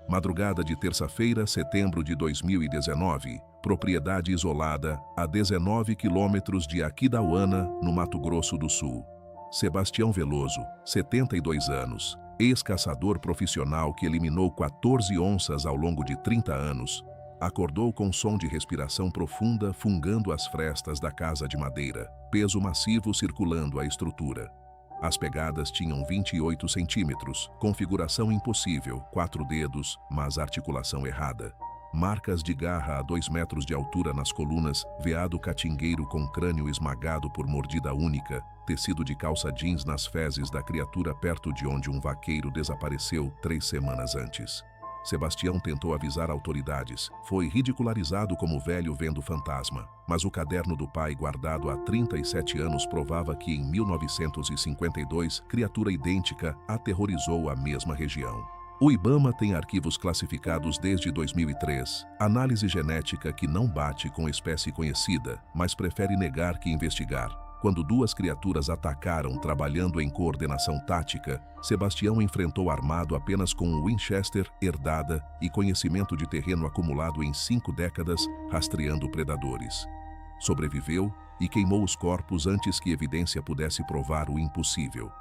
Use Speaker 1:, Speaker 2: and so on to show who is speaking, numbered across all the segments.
Speaker 1: Madrugada de terça-feira, setembro de 2019. Propriedade isolada, a 19 quilômetros de Aquidauana, no Mato Grosso do Sul. Sebastião Veloso, 72 anos, ex-caçador profissional que eliminou 14 onças ao longo de 30 anos, acordou com som de respiração profunda fungando as frestas da casa de madeira, peso massivo circulando a estrutura. As pegadas tinham 28 centímetros, configuração impossível, 4 dedos, mas articulação errada. Marcas de garra a 2 metros de altura nas colunas, veado catingueiro com crânio esmagado por mordida única, tecido de calça jeans nas fezes da criatura perto de onde um vaqueiro desapareceu 3 semanas antes. Sebastião tentou avisar autoridades, foi ridicularizado como velho vendo fantasma, mas o caderno do pai guardado há 37 anos provava que em 1952, criatura idêntica aterrorizou a mesma região. O IBAMA tem arquivos classificados desde 2003, análise genética que não bate com espécie conhecida, mas prefere negar que investigar. Quando 2 criaturas atacaram trabalhando em coordenação tática, Sebastião enfrentou armado apenas com o Winchester herdada e conhecimento de terreno acumulado em 5 décadas, rastreando predadores. Sobreviveu e queimou os corpos antes que evidência pudesse provar o impossível.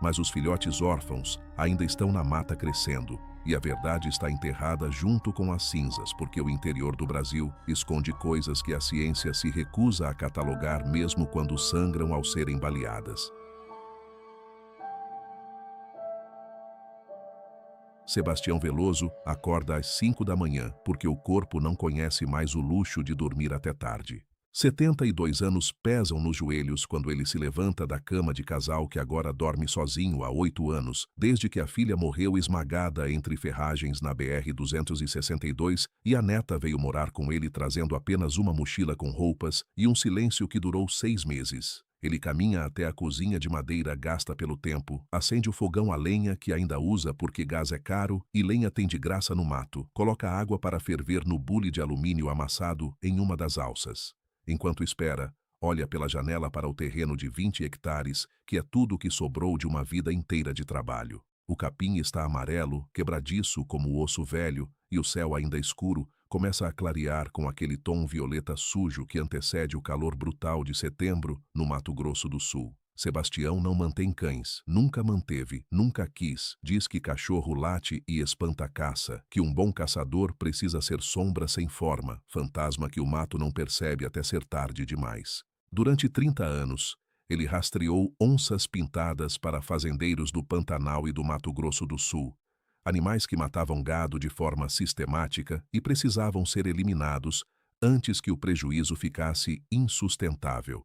Speaker 1: Mas os filhotes órfãos ainda estão na mata crescendo, e a verdade está enterrada junto com as cinzas, porque o interior do Brasil esconde coisas que a ciência se recusa a catalogar mesmo quando sangram ao serem baleadas. Sebastião Veloso acorda às 5 da manhã, porque o corpo não conhece mais o luxo de dormir até tarde. 72 anos pesam nos joelhos quando ele se levanta da cama de casal que agora dorme sozinho há 8 anos, desde que a filha morreu esmagada entre ferragens na BR-262 e a neta veio morar com ele trazendo apenas uma mochila com roupas e um silêncio que durou 6 meses. Ele caminha até a cozinha de madeira gasta pelo tempo, acende o fogão a lenha que ainda usa porque gás é caro e lenha tem de graça no mato, coloca água para ferver no bule de alumínio amassado em uma das alças. Enquanto espera, olha pela janela para o terreno de 20 hectares, que é tudo o que sobrou de uma vida inteira de trabalho. O capim está amarelo, quebradiço como o osso velho, e o céu ainda escuro começa a clarear com aquele tom violeta sujo que antecede o calor brutal de setembro no Mato Grosso do Sul. Sebastião não mantém cães, nunca manteve, nunca quis. Diz que cachorro late e espanta a caça, que um bom caçador precisa ser sombra sem forma, fantasma que o mato não percebe até ser tarde demais. Durante 30 anos, ele rastreou onças pintadas para fazendeiros do Pantanal e do Mato Grosso do Sul, animais que matavam gado de forma sistemática e precisavam ser eliminados antes que o prejuízo ficasse insustentável.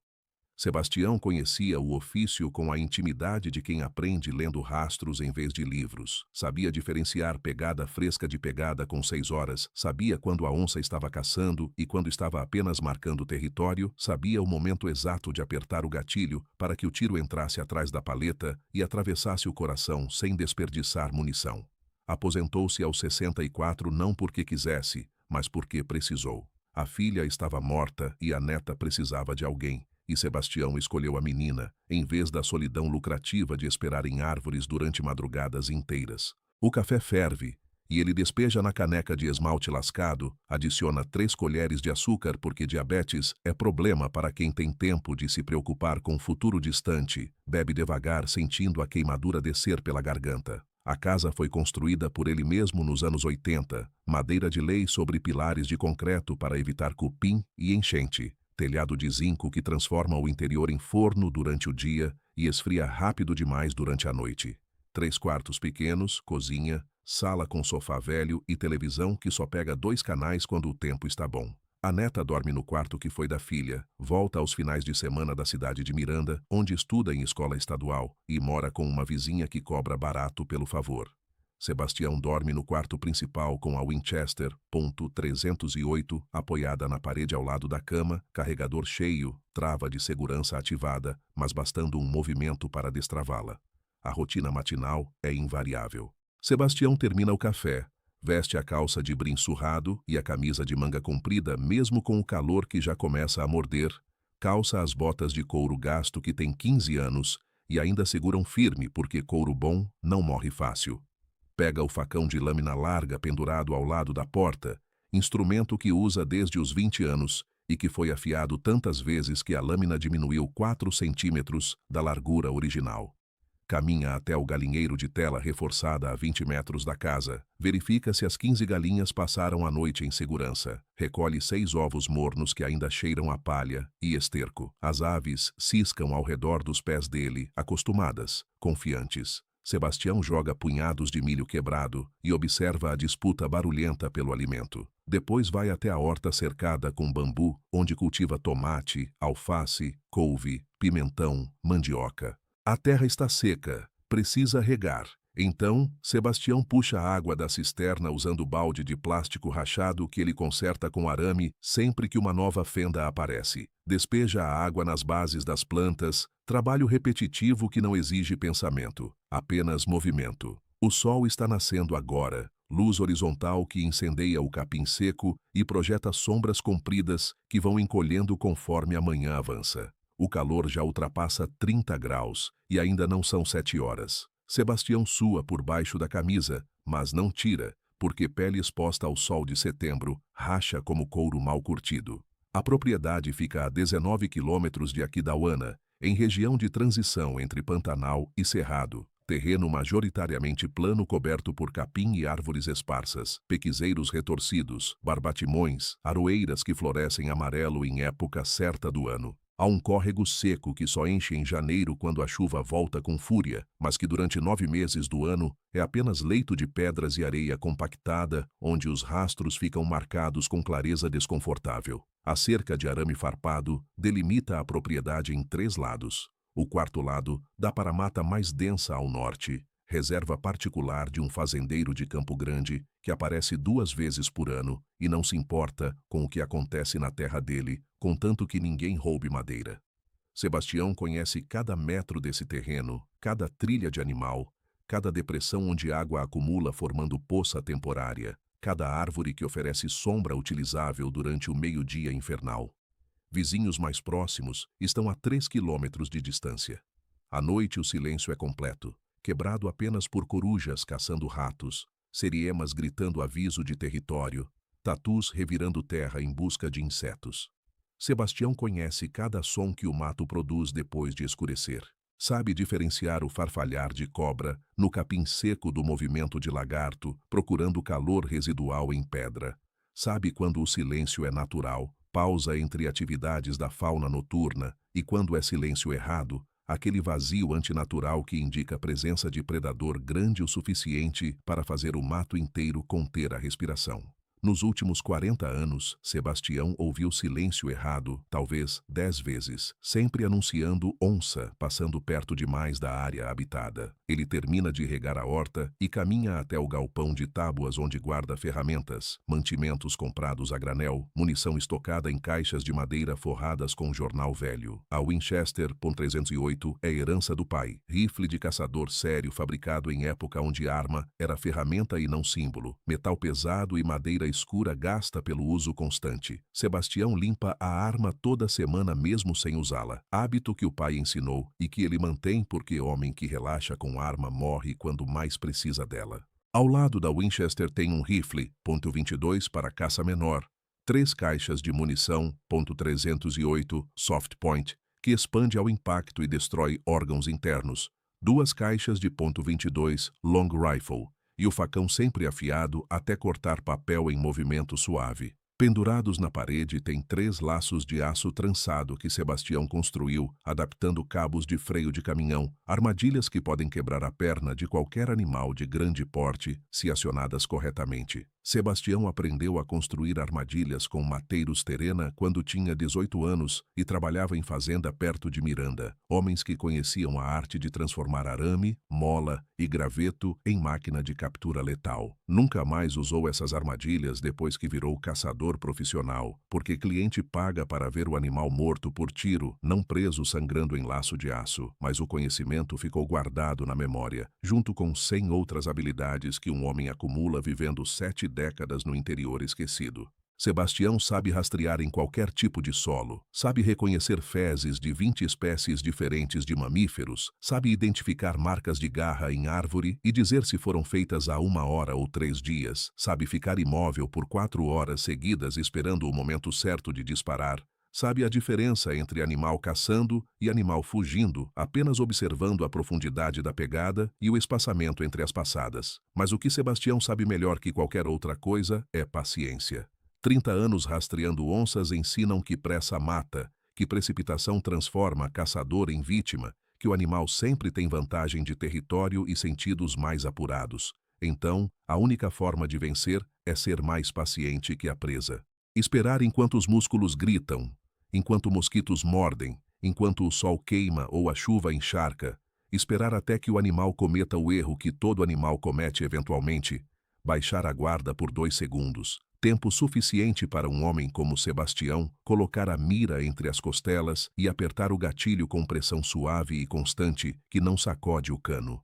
Speaker 1: Sebastião conhecia o ofício com a intimidade de quem aprende lendo rastros em vez de livros. Sabia diferenciar pegada fresca de pegada com 6 horas, sabia quando a onça estava caçando e quando estava apenas marcando território, sabia o momento exato de apertar o gatilho para que o tiro entrasse atrás da paleta e atravessasse o coração sem desperdiçar munição. Aposentou-se aos 64 não porque quisesse, mas porque precisou. A filha estava morta e a neta precisava de alguém. E Sebastião escolheu a menina, em vez da solidão lucrativa de esperar em árvores durante madrugadas inteiras. O café ferve, e ele despeja na caneca de esmalte lascado, adiciona 3 colheres de açúcar porque diabetes é problema para quem tem tempo de se preocupar com o futuro distante, bebe devagar sentindo a queimadura descer pela garganta. A casa foi construída por ele mesmo nos anos 80, madeira de lei sobre pilares de concreto para evitar cupim e enchente. Telhado de zinco que transforma o interior em forno durante o dia e esfria rápido demais durante a noite. 3 quartos pequenos, cozinha, sala com sofá velho e televisão que só pega 2 canais quando o tempo está bom. A neta dorme no quarto que foi da filha, volta aos finais de semana da cidade de Miranda, onde estuda em escola estadual, e mora com uma vizinha que cobra barato pelo favor. Sebastião dorme no quarto principal com a Winchester .308 apoiada na parede ao lado da cama, carregador cheio, trava de segurança ativada, mas bastando um movimento para destravá-la. A rotina matinal é invariável. Sebastião termina o café, veste a calça de brim surrado e a camisa de manga comprida mesmo com o calor que já começa a morder, calça as botas de couro gasto que tem 15 anos e ainda seguram firme porque couro bom não morre fácil. Pega o facão de lâmina larga pendurado ao lado da porta, instrumento que usa desde os 20 anos e que foi afiado tantas vezes que a lâmina diminuiu 4 centímetros da largura original. Caminha até o galinheiro de tela reforçada a 20 metros da casa, verifica se as 15 galinhas passaram a noite em segurança, recolhe 6 ovos mornos que ainda cheiram a palha e esterco. As aves ciscam ao redor dos pés dele, acostumadas, confiantes. Sebastião joga punhados de milho quebrado e observa a disputa barulhenta pelo alimento. Depois vai até a horta cercada com bambu, onde cultiva tomate, alface, couve, pimentão, mandioca. A terra está seca, precisa regar. Então, Sebastião puxa a água da cisterna usando balde de plástico rachado que ele conserta com arame sempre que uma nova fenda aparece. Despeja a água nas bases das plantas, trabalho repetitivo que não exige pensamento, apenas movimento. O sol está nascendo agora, luz horizontal que incendeia o capim seco e projeta sombras compridas que vão encolhendo conforme a manhã avança. O calor já ultrapassa 30 graus e ainda não são 7 horas. Sebastião sua por baixo da camisa, mas não tira, porque pele exposta ao sol de setembro racha como couro mal curtido. A propriedade fica a 19 quilômetros de Aquidauana, em região de transição entre Pantanal e Cerrado. Terreno majoritariamente plano coberto por capim e árvores esparsas, pequizeiros retorcidos, barbatimões, aroeiras que florescem amarelo em época certa do ano. Há um córrego seco que só enche em janeiro quando a chuva volta com fúria, mas que durante 9 meses do ano é apenas leito de pedras e areia compactada, onde os rastros ficam marcados com clareza desconfortável. A cerca de arame farpado delimita a propriedade em 3 lados. O quarto lado dá para a mata mais densa ao norte, reserva particular de um fazendeiro de Campo Grande que aparece 2 vezes por ano e não se importa com o que acontece na terra dele, contanto que ninguém roube madeira. Sebastião conhece cada metro desse terreno, cada trilha de animal, cada depressão onde água acumula formando poça temporária, cada árvore que oferece sombra utilizável durante o meio-dia infernal. Vizinhos mais próximos estão a 3 quilômetros de distância. À noite o silêncio é completo, quebrado apenas por corujas caçando ratos, seriemas gritando aviso de território, tatus revirando terra em busca de insetos. Sebastião conhece cada som que o mato produz depois de escurecer. Sabe diferenciar o farfalhar de cobra no capim seco do movimento de lagarto, procurando calor residual em pedra. Sabe quando o silêncio é natural, pausa entre atividades da fauna noturna, e quando é silêncio errado, aquele vazio antinatural que indica a presença de predador grande o suficiente para fazer o mato inteiro conter a respiração. Nos últimos 40 anos, Sebastião ouviu silêncio errado, talvez 10 vezes, sempre anunciando onça passando perto demais da área habitada. Ele termina de regar a horta e caminha até o galpão de tábuas onde guarda ferramentas, mantimentos comprados a granel, munição estocada em caixas de madeira forradas com jornal velho. A Winchester .308 é herança do pai, rifle de caçador sério fabricado em época onde arma era ferramenta e não símbolo, metal pesado e madeira escura gasta pelo uso constante. Sebastião limpa a arma toda semana mesmo sem usá-la, hábito que o pai ensinou e que ele mantém porque homem que relaxa com arma morre quando mais precisa dela. Ao lado da Winchester tem um rifle .22 para caça menor, 3 caixas de munição .308 Soft Point, que expande ao impacto e destrói órgãos internos, 2 caixas de .22 Long Rifle, e o facão sempre afiado até cortar papel em movimento suave. Pendurados na parede tem 3 laços de aço trançado que Sebastião construiu, adaptando cabos de freio de caminhão, armadilhas que podem quebrar a perna de qualquer animal de grande porte, se acionadas corretamente. Sebastião aprendeu a construir armadilhas com Mateiros Terena quando tinha 18 anos e trabalhava em fazenda perto de Miranda, homens que conheciam a arte de transformar arame, mola e graveto em máquina de captura letal. Nunca mais usou essas armadilhas depois que virou caçador profissional, porque cliente paga para ver o animal morto por tiro, não preso sangrando em laço de aço, mas o conhecimento ficou guardado na memória, junto com 100 outras habilidades que um homem acumula vivendo 7 décadas no interior esquecido. Sebastião sabe rastrear em qualquer tipo de solo, sabe reconhecer fezes de 20 espécies diferentes de mamíferos, sabe identificar marcas de garra em árvore e dizer se foram feitas há 1 hora ou 3 dias, sabe ficar imóvel por 4 horas seguidas esperando o momento certo de disparar, sabe a diferença entre animal caçando e animal fugindo, apenas observando a profundidade da pegada e o espaçamento entre as passadas. Mas o que Sebastião sabe melhor que qualquer outra coisa é paciência. 30 anos rastreando onças ensinam que pressa mata, que precipitação transforma caçador em vítima, que o animal sempre tem vantagem de território e sentidos mais apurados. Então, a única forma de vencer é ser mais paciente que a presa. Esperar enquanto os músculos gritam, enquanto mosquitos mordem, enquanto o sol queima ou a chuva encharca. Esperar até que o animal cometa o erro que todo animal comete eventualmente. Baixar a guarda por 2 segundos. Tempo suficiente para um homem como Sebastião colocar a mira entre as costelas e apertar o gatilho com pressão suave e constante que não sacode o cano.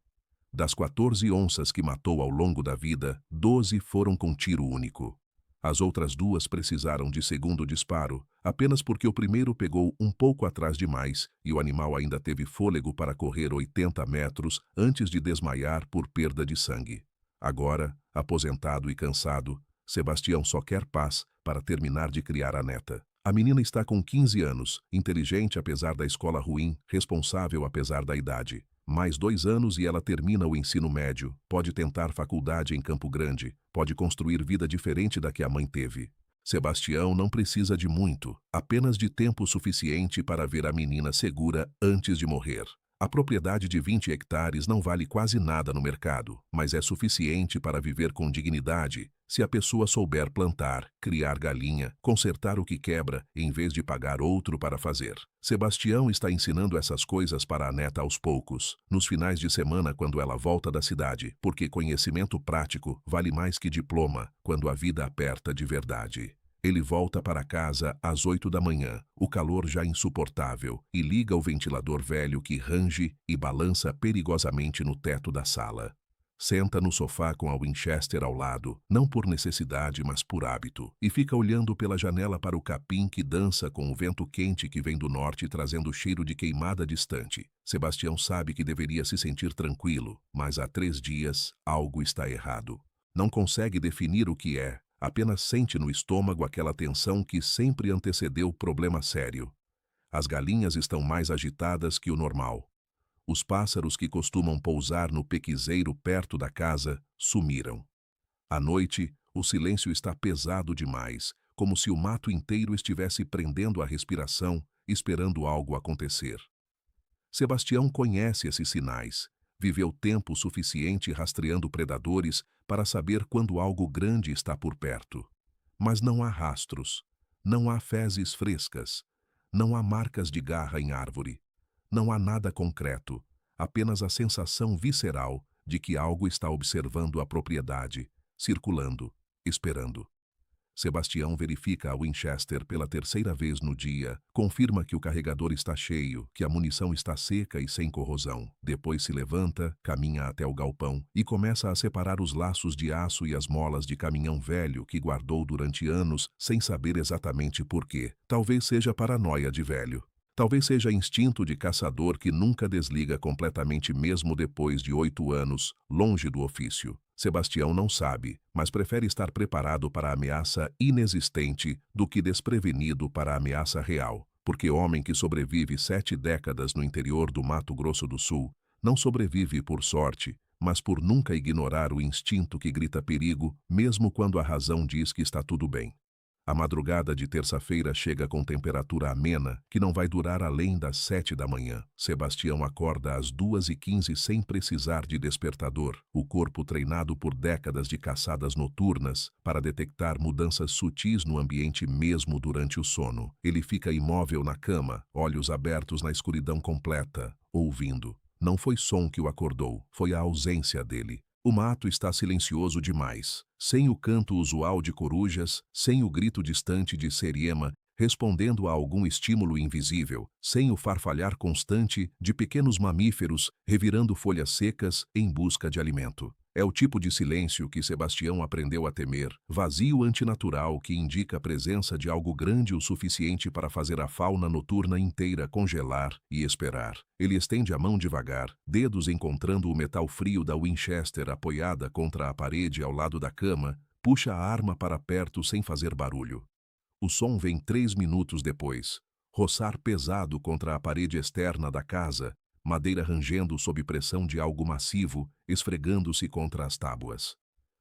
Speaker 1: Das 14 onças que matou ao longo da vida, 12 foram com tiro único. As outras 2 precisaram de segundo disparo, apenas porque o primeiro pegou um pouco atrás demais e o animal ainda teve fôlego para correr 80 metros antes de desmaiar por perda de sangue. Agora, aposentado e cansado, Sebastião só quer paz para terminar de criar a neta. A menina está com 15 anos, inteligente apesar da escola ruim, responsável apesar da idade. Mais 2 anos e ela termina o ensino médio, pode tentar faculdade em Campo Grande, pode construir vida diferente da que a mãe teve. Sebastião não precisa de muito, apenas de tempo suficiente para ver a menina segura antes de morrer. A propriedade de 20 hectares não vale quase nada no mercado, mas é suficiente para viver com dignidade se a pessoa souber plantar, criar galinha, consertar o que quebra, em vez de pagar outro para fazer. Sebastião está ensinando essas coisas para a neta aos poucos, nos finais de semana quando ela volta da cidade, porque conhecimento prático vale mais que diploma quando a vida aperta de verdade. Ele volta para casa às 8 da manhã, o calor já insuportável, e liga o ventilador velho que range e balança perigosamente no teto da sala. Senta no sofá com a Winchester ao lado, não por necessidade, mas por hábito, e fica olhando pela janela para o capim que dança com o vento quente que vem do norte trazendo cheiro de queimada distante. Sebastião sabe que deveria se sentir tranquilo, mas há 3 dias algo está errado. Não consegue definir o que é. Apenas sente no estômago aquela tensão que sempre antecedeu problema sério. As galinhas estão mais agitadas que o normal. Os pássaros que costumam pousar no pequizeiro perto da casa sumiram. À noite, o silêncio está pesado demais, como se o mato inteiro estivesse prendendo a respiração, esperando algo acontecer. Sebastião conhece esses sinais. Viveu tempo suficiente rastreando predadores para saber quando algo grande está por perto. Mas não há rastros, não há fezes frescas, não há marcas de garra em árvore, não há nada concreto, apenas a sensação visceral de que algo está observando a propriedade, circulando, esperando. Sebastião verifica a Winchester pela 3ª vez no dia, confirma que o carregador está cheio, que a munição está seca e sem corrosão. Depois se levanta, caminha até o galpão e começa a separar os laços de aço e as molas de caminhão velho que guardou durante anos sem saber exatamente por quê. Talvez seja paranoia de velho. Talvez seja instinto de caçador que nunca desliga completamente mesmo depois de 8 anos, longe do ofício. Sebastião não sabe, mas prefere estar preparado para a ameaça inexistente do que desprevenido para a ameaça real, porque homem que sobrevive 7 décadas no interior do Mato Grosso do Sul não sobrevive por sorte, mas por nunca ignorar o instinto que grita perigo, mesmo quando a razão diz que está tudo bem. A madrugada de terça-feira chega com temperatura amena, que não vai durar além das 7 da manhã. Sebastião acorda às 2h15 sem precisar de despertador, o corpo treinado por décadas de caçadas noturnas para detectar mudanças sutis no ambiente mesmo durante o sono. Ele fica imóvel na cama, olhos abertos na escuridão completa, ouvindo. Não foi som que o acordou, foi a ausência dele. O mato está silencioso demais, sem o canto usual de corujas, sem o grito distante de seriema, respondendo a algum estímulo invisível, sem o farfalhar constante de pequenos mamíferos revirando folhas secas em busca de alimento. É o tipo de silêncio que Sebastião aprendeu a temer, vazio antinatural que indica a presença de algo grande o suficiente para fazer a fauna noturna inteira congelar e esperar. Ele estende a mão devagar, dedos encontrando o metal frio da Winchester apoiada contra a parede ao lado da cama, puxa a arma para perto sem fazer barulho. O som vem 3 minutos depois. Roçar pesado contra a parede externa da casa, madeira rangendo sob pressão de algo massivo, esfregando-se contra as tábuas.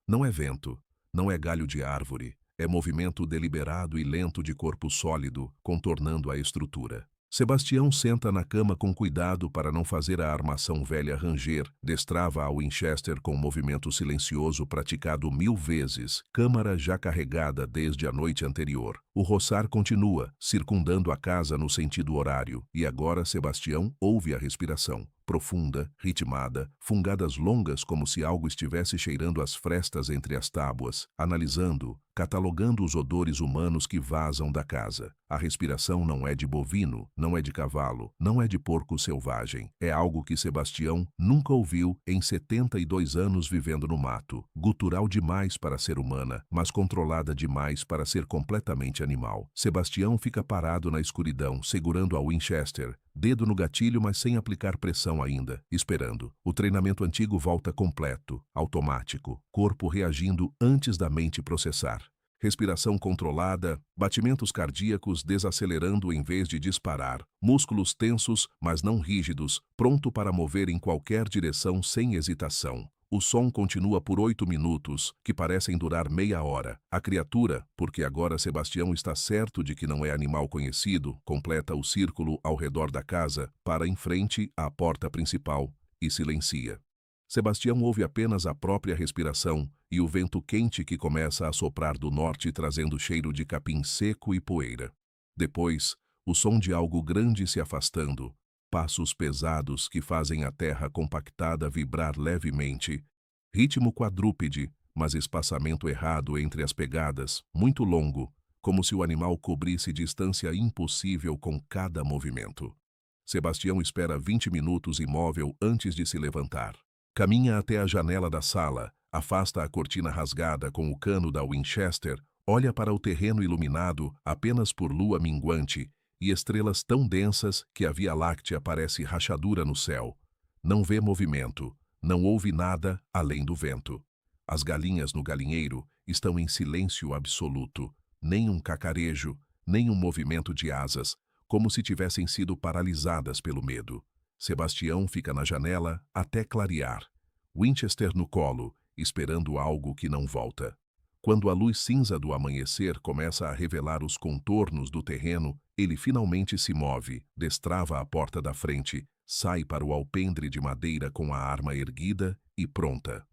Speaker 1: Não é vento, não é galho de árvore, é movimento deliberado e lento de corpo sólido, contornando a estrutura. Sebastião senta na cama com cuidado para não fazer a armação velha ranger, destrava a Winchester com movimento silencioso praticado 1000 vezes, câmara já carregada desde a noite anterior. O roçar continua, circundando a casa no sentido horário, e agora Sebastião ouve a respiração. Profunda, ritmada, fungadas longas como se algo estivesse cheirando as frestas entre as tábuas, analisando, catalogando os odores humanos que vazam da casa. A respiração não é de bovino, não é de cavalo, não é de porco selvagem. É algo que Sebastião nunca ouviu em 72 anos vivendo no mato. Gutural demais para ser humana, mas controlada demais para ser completamente animal. Sebastião fica parado na escuridão, segurando a Winchester, dedo no gatilho, mas sem aplicar pressão ainda, esperando. O treinamento antigo volta completo, automático, corpo reagindo antes da mente processar. Respiração controlada, batimentos cardíacos desacelerando em vez de disparar, músculos tensos, mas não rígidos, pronto para mover em qualquer direção sem hesitação. O som continua por 8 minutos, que parecem durar meia hora. A criatura, porque agora Sebastião está certo de que não é animal conhecido, completa o círculo ao redor da casa, para em frente à porta principal, e silencia. Sebastião ouve apenas a própria respiração e o vento quente que começa a soprar do norte trazendo cheiro de capim seco e poeira. Depois, o som de algo grande se afastando, passos pesados que fazem a terra compactada vibrar levemente, ritmo quadrúpede, mas espaçamento errado entre as pegadas, muito longo, como se o animal cobrisse distância impossível com cada movimento. Sebastião espera 20 minutos imóvel antes de se levantar. Caminha até a janela da sala, afasta a cortina rasgada com o cano da Winchester, olha para o terreno iluminado apenas por lua minguante e estrelas tão densas que a Via Láctea parece rachadura no céu. Não vê movimento, não ouve nada além do vento. As galinhas no galinheiro estão em silêncio absoluto, nem um cacarejo, nem um movimento de asas, como se tivessem sido paralisadas pelo medo. Sebastião fica na janela até clarear, Winchester no colo, esperando algo que não volta. Quando a luz cinza do amanhecer começa a revelar os contornos do terreno, ele finalmente se move, destrava a porta da frente, sai para o alpendre de madeira com a arma erguida e pronta.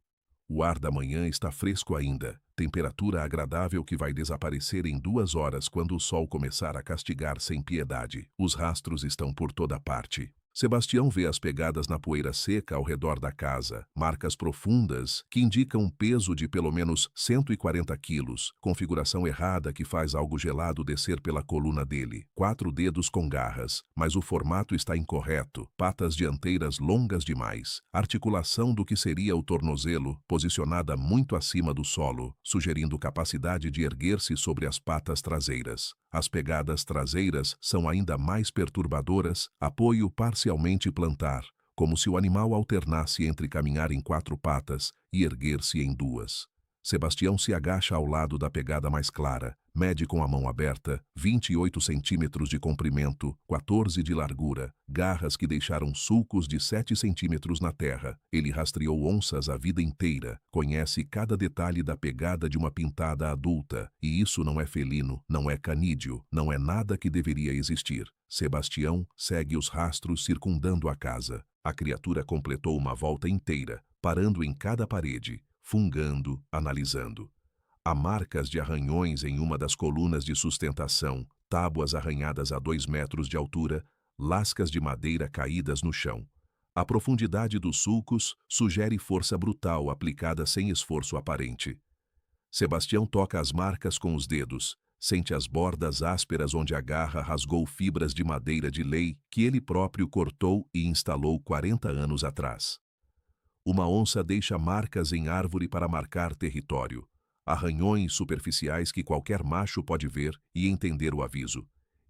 Speaker 1: O ar da manhã está fresco ainda, temperatura agradável que vai desaparecer em 2 horas quando o sol começar a castigar sem piedade. Os rastros estão por toda parte. Sebastião vê as pegadas na poeira seca ao redor da casa, marcas profundas que indicam um peso de pelo menos 140 quilos, configuração errada que faz algo gelado descer pela coluna dele. 4 dedos com garras, mas o formato está incorreto, patas dianteiras longas demais, articulação do que seria o tornozelo, posicionada muito acima do solo, sugerindo capacidade de erguer-se sobre as patas traseiras. As pegadas traseiras são ainda mais perturbadoras, apoio parcialmente plantar, como se o animal alternasse entre caminhar em 4 patas e erguer-se em 2. Sebastião se agacha ao lado da pegada mais clara, mede com a mão aberta, 28 centímetros de comprimento, 14 de largura, garras que deixaram sulcos de 7 centímetros na terra. Ele rastreou onças a vida inteira, conhece cada detalhe da pegada de uma pintada adulta, e isso não é felino, não é canídeo, não é nada que deveria existir. Sebastião segue os rastros circundando a casa. A criatura completou uma volta inteira, parando em cada parede, fungando, analisando. Há marcas de arranhões em uma das colunas de sustentação, tábuas arranhadas a 2 metros de altura, lascas de madeira caídas no chão. A profundidade dos sulcos sugere força brutal aplicada sem esforço aparente. Sebastião toca as marcas com os dedos, sente as bordas ásperas onde a garra rasgou fibras de madeira de lei que ele próprio cortou e instalou 40 anos atrás. Uma onça deixa marcas em árvore para marcar território. Arranhões superficiais que qualquer macho pode ver e entender o aviso.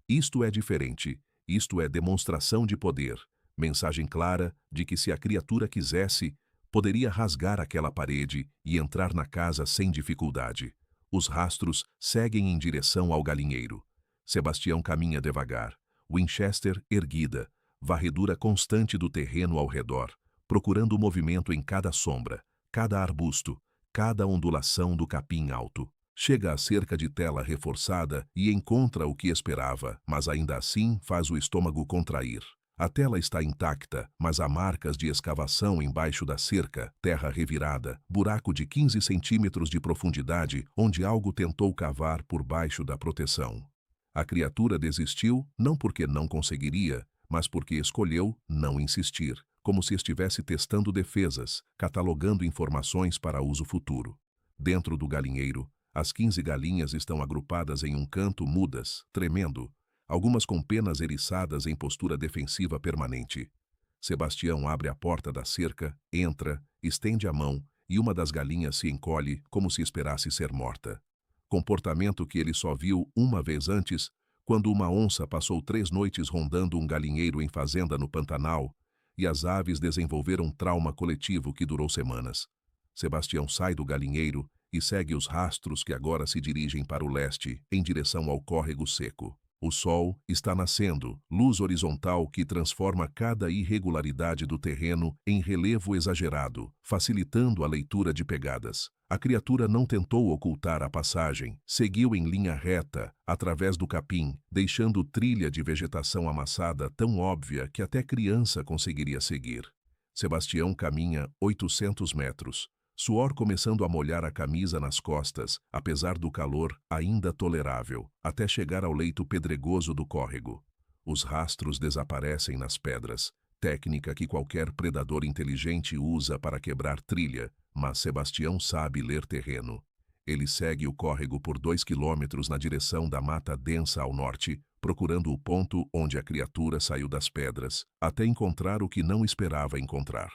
Speaker 1: Isto é diferente. Isto é demonstração de poder. Mensagem clara de que se a criatura quisesse, poderia rasgar aquela parede e entrar na casa sem dificuldade. Os rastros seguem em direção ao galinheiro. Sebastião caminha devagar, Winchester erguida, varredura constante do terreno ao redor, procurando movimento em cada sombra, cada arbusto, cada ondulação do capim alto. Chega à cerca de tela reforçada e encontra o que esperava, mas ainda assim faz o estômago contrair. A tela está intacta, mas há marcas de escavação embaixo da cerca, terra revirada, buraco de 15 centímetros de profundidade onde algo tentou cavar por baixo da proteção. A criatura desistiu não porque não conseguiria, mas porque escolheu não insistir, como se estivesse testando defesas, catalogando informações para uso futuro. Dentro do galinheiro, as 15 galinhas estão agrupadas em um canto mudas, tremendo, algumas com penas eriçadas em postura defensiva permanente. Sebastião abre a porta da cerca, entra, estende a mão e uma das galinhas se encolhe como se esperasse ser morta. Comportamento que ele só viu uma vez antes, quando uma onça passou 3 noites rondando um galinheiro em fazenda no Pantanal, e as aves desenvolveram um trauma coletivo que durou semanas. Sebastião sai do galinheiro e segue os rastros que agora se dirigem para o leste, em direção ao córrego seco. O sol está nascendo, luz horizontal que transforma cada irregularidade do terreno em relevo exagerado, facilitando a leitura de pegadas. A criatura não tentou ocultar a passagem, seguiu em linha reta, através do capim, deixando trilha de vegetação amassada tão óbvia que até criança conseguiria seguir. Sebastião caminha 800 metros. Suor começando a molhar a camisa nas costas, apesar do calor ainda tolerável, até chegar ao leito pedregoso do córrego. Os rastros desaparecem nas pedras, técnica que qualquer predador inteligente usa para quebrar trilha, mas Sebastião sabe ler terreno. Ele segue o córrego por 2 quilômetros na direção da mata densa ao norte, procurando o ponto onde a criatura saiu das pedras, até encontrar o que não esperava encontrar.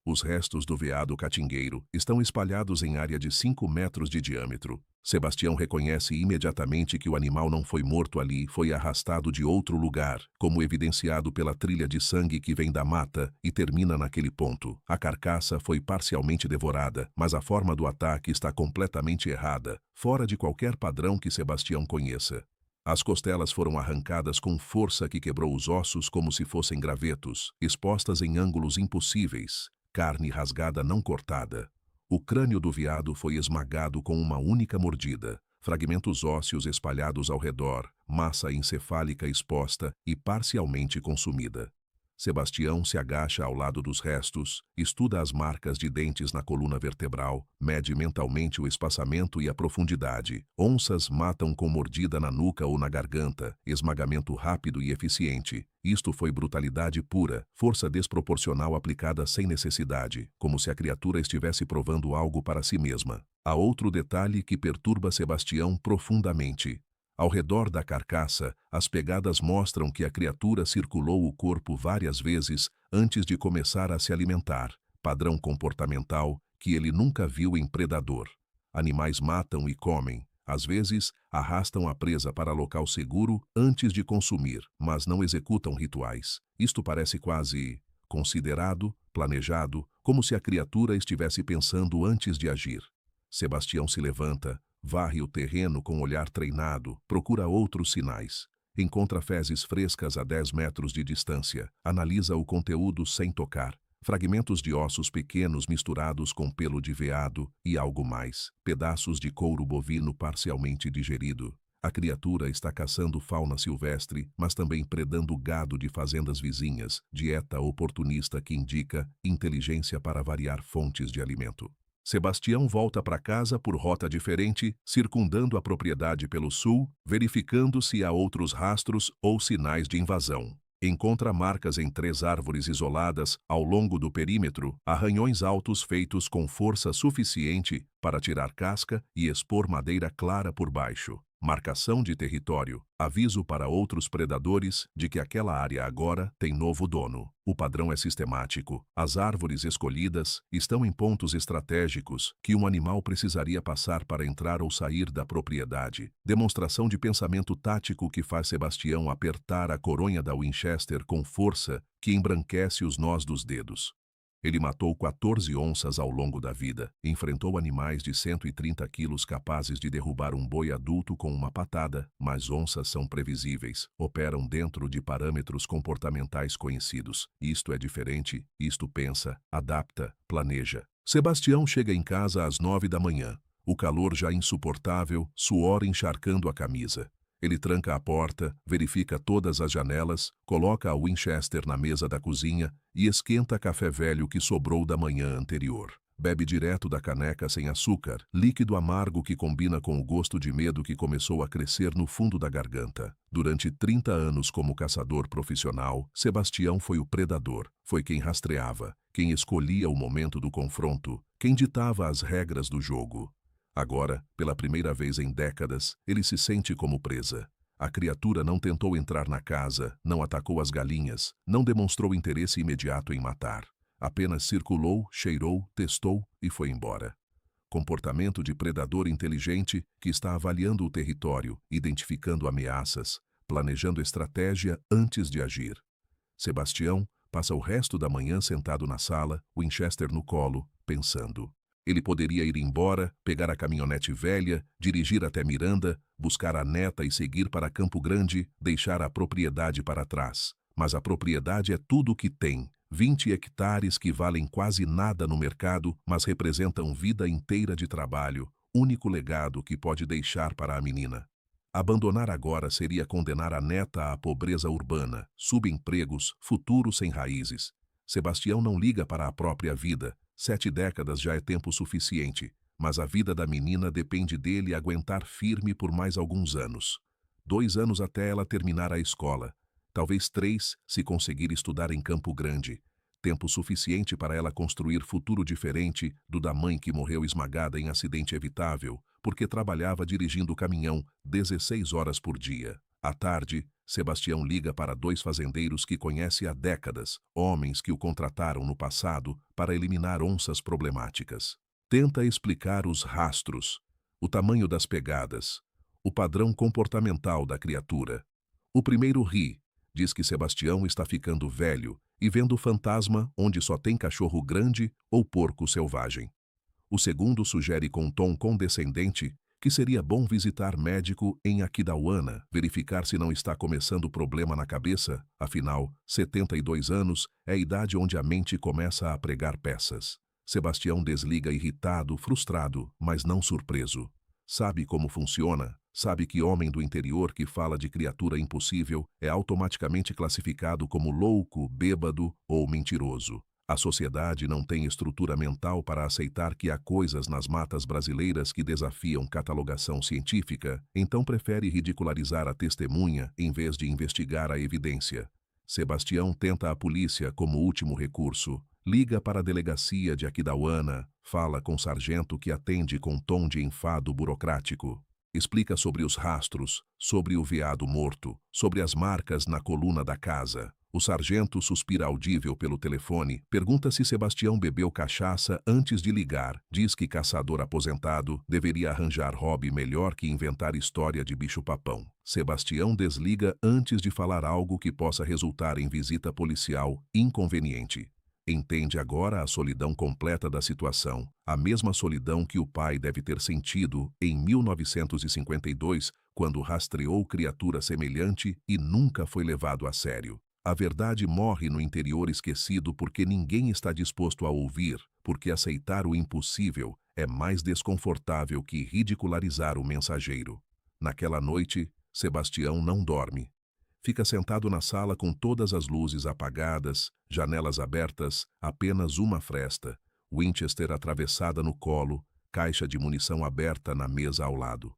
Speaker 1: Os restos do veado catingueiro estão espalhados em área de 5 metros de diâmetro. Sebastião reconhece imediatamente que o animal não foi morto ali, foi arrastado de outro lugar, como evidenciado pela trilha de sangue que vem da mata e termina naquele ponto. A carcaça foi parcialmente devorada, mas a forma do ataque está completamente errada, fora de qualquer padrão que Sebastião conheça. As costelas foram arrancadas com força que quebrou os ossos como se fossem gravetos, expostas em ângulos impossíveis. Carne rasgada não cortada. O crânio do veado foi esmagado com uma única mordida, fragmentos ósseos espalhados ao redor, massa encefálica exposta e parcialmente consumida. Sebastião se agacha ao lado dos restos, estuda as marcas de dentes na coluna vertebral, mede mentalmente o espaçamento e a profundidade. Onças matam com mordida na nuca ou na garganta, esmagamento rápido e eficiente. Isto foi brutalidade pura, força desproporcional aplicada sem necessidade, como se a criatura estivesse provando algo para si mesma. Há outro detalhe que perturba Sebastião profundamente. Ao redor da carcaça, as pegadas mostram que a criatura circulou o corpo várias vezes antes de começar a se alimentar, padrão comportamental que ele nunca viu em predador. Animais matam e comem, às vezes arrastam a presa para local seguro antes de consumir, mas não executam rituais. Isto parece quase considerado, planejado, como se a criatura estivesse pensando antes de agir. Sebastião se levanta, varre o terreno com olhar treinado, procura outros sinais. Encontra fezes frescas a 10 metros de distância, analisa o conteúdo sem tocar. Fragmentos de ossos pequenos misturados com pelo de veado e algo mais, pedaços de couro bovino parcialmente digerido. A criatura está caçando fauna silvestre, mas também predando gado de fazendas vizinhas, dieta oportunista que indica inteligência para variar fontes de alimento. Sebastião volta para casa por rota diferente, circundando a propriedade pelo sul, verificando se há outros rastros ou sinais de invasão. Encontra marcas em 3 árvores isoladas ao longo do perímetro, arranhões altos feitos com força suficiente para tirar casca e expor madeira clara por baixo. Marcação de território. Aviso para outros predadores de que aquela área agora tem novo dono. O padrão é sistemático. As árvores escolhidas estão em pontos estratégicos que um animal precisaria passar para entrar ou sair da propriedade. Demonstração de pensamento tático que faz Sebastião apertar a coronha da Winchester com força que embranquece os nós dos dedos. Ele matou 14 onças ao longo da vida, enfrentou animais de 130 quilos capazes de derrubar um boi adulto com uma patada, mas onças são previsíveis, operam dentro de parâmetros comportamentais conhecidos. Isto é diferente, isto pensa, adapta, planeja. Sebastião chega em casa às 9 da manhã. O calor já insuportável, suor encharcando a camisa. Ele tranca a porta, verifica todas as janelas, coloca a Winchester na mesa da cozinha e esquenta café velho que sobrou da manhã anterior. Bebe direto da caneca sem açúcar, líquido amargo que combina com o gosto de medo que começou a crescer no fundo da garganta. Durante 30 anos como caçador profissional, Sebastião foi o predador, foi quem rastreava, quem escolhia o momento do confronto, quem ditava as regras do jogo. Agora, pela primeira vez em décadas, ele se sente como presa. A criatura não tentou entrar na casa, não atacou as galinhas, não demonstrou interesse imediato em matar. Apenas circulou, cheirou, testou e foi embora. Comportamento de predador inteligente que está avaliando o território, identificando ameaças, planejando estratégia antes de agir. Sebastião passa o resto da manhã sentado na sala, Winchester no colo, pensando. Ele poderia ir embora, pegar a caminhonete velha, dirigir até Miranda, buscar a neta e seguir para Campo Grande, deixar a propriedade para trás. Mas a propriedade é tudo o que tem. 20 hectares que valem quase nada no mercado, mas representam vida inteira de trabalho, único legado que pode deixar para a menina. Abandonar agora seria condenar a neta à pobreza urbana, subempregos, futuro sem raízes. Sebastião não liga para a própria vida. 7 décadas já é tempo suficiente, mas a vida da menina depende dele aguentar firme por mais alguns anos. 2 anos até ela terminar a escola. Talvez 3, se conseguir estudar em Campo Grande. Tempo suficiente para ela construir futuro diferente do da mãe que morreu esmagada em acidente evitável, porque trabalhava dirigindo o caminhão 16 horas por dia. À tarde, Sebastião liga para 2 fazendeiros que conhece há décadas, homens que o contrataram no passado para eliminar onças problemáticas. Tenta explicar os rastros, o tamanho das pegadas, o padrão comportamental da criatura. O primeiro ri, diz que Sebastião está ficando velho e vendo fantasma onde só tem cachorro grande ou porco selvagem. O segundo sugere com tom condescendente que seria bom visitar médico em Aquidauana, verificar se não está começando problema na cabeça, afinal, 72 anos é a idade onde a mente começa a pregar peças. Sebastião desliga irritado, frustrado, mas não surpreso. Sabe como funciona, sabe que homem do interior que fala de criatura impossível é automaticamente classificado como louco, bêbado ou mentiroso. A sociedade não tem estrutura mental para aceitar que há coisas nas matas brasileiras que desafiam catalogação científica, então prefere ridicularizar a testemunha em vez de investigar a evidência. Sebastião tenta a polícia como último recurso. Liga para a delegacia de Aquidauana, fala com o sargento que atende com tom de enfado burocrático. Explica sobre os rastros, sobre o veado morto, sobre as marcas na coluna da casa. O sargento suspira audível pelo telefone, pergunta se Sebastião bebeu cachaça antes de ligar, diz que caçador aposentado deveria arranjar hobby melhor que inventar história de bicho-papão. Sebastião desliga antes de falar algo que possa resultar em visita policial inconveniente. Entende agora a solidão completa da situação, a mesma solidão que o pai deve ter sentido em 1952, quando rastreou criatura semelhante e nunca foi levado a sério. A verdade morre no interior esquecido porque ninguém está disposto a ouvir, porque aceitar o impossível é mais desconfortável que ridicularizar o mensageiro. Naquela noite, Sebastião não dorme. Fica sentado na sala com todas as luzes apagadas, janelas abertas, apenas uma fresta, Winchester atravessada no colo, caixa de munição aberta na mesa ao lado.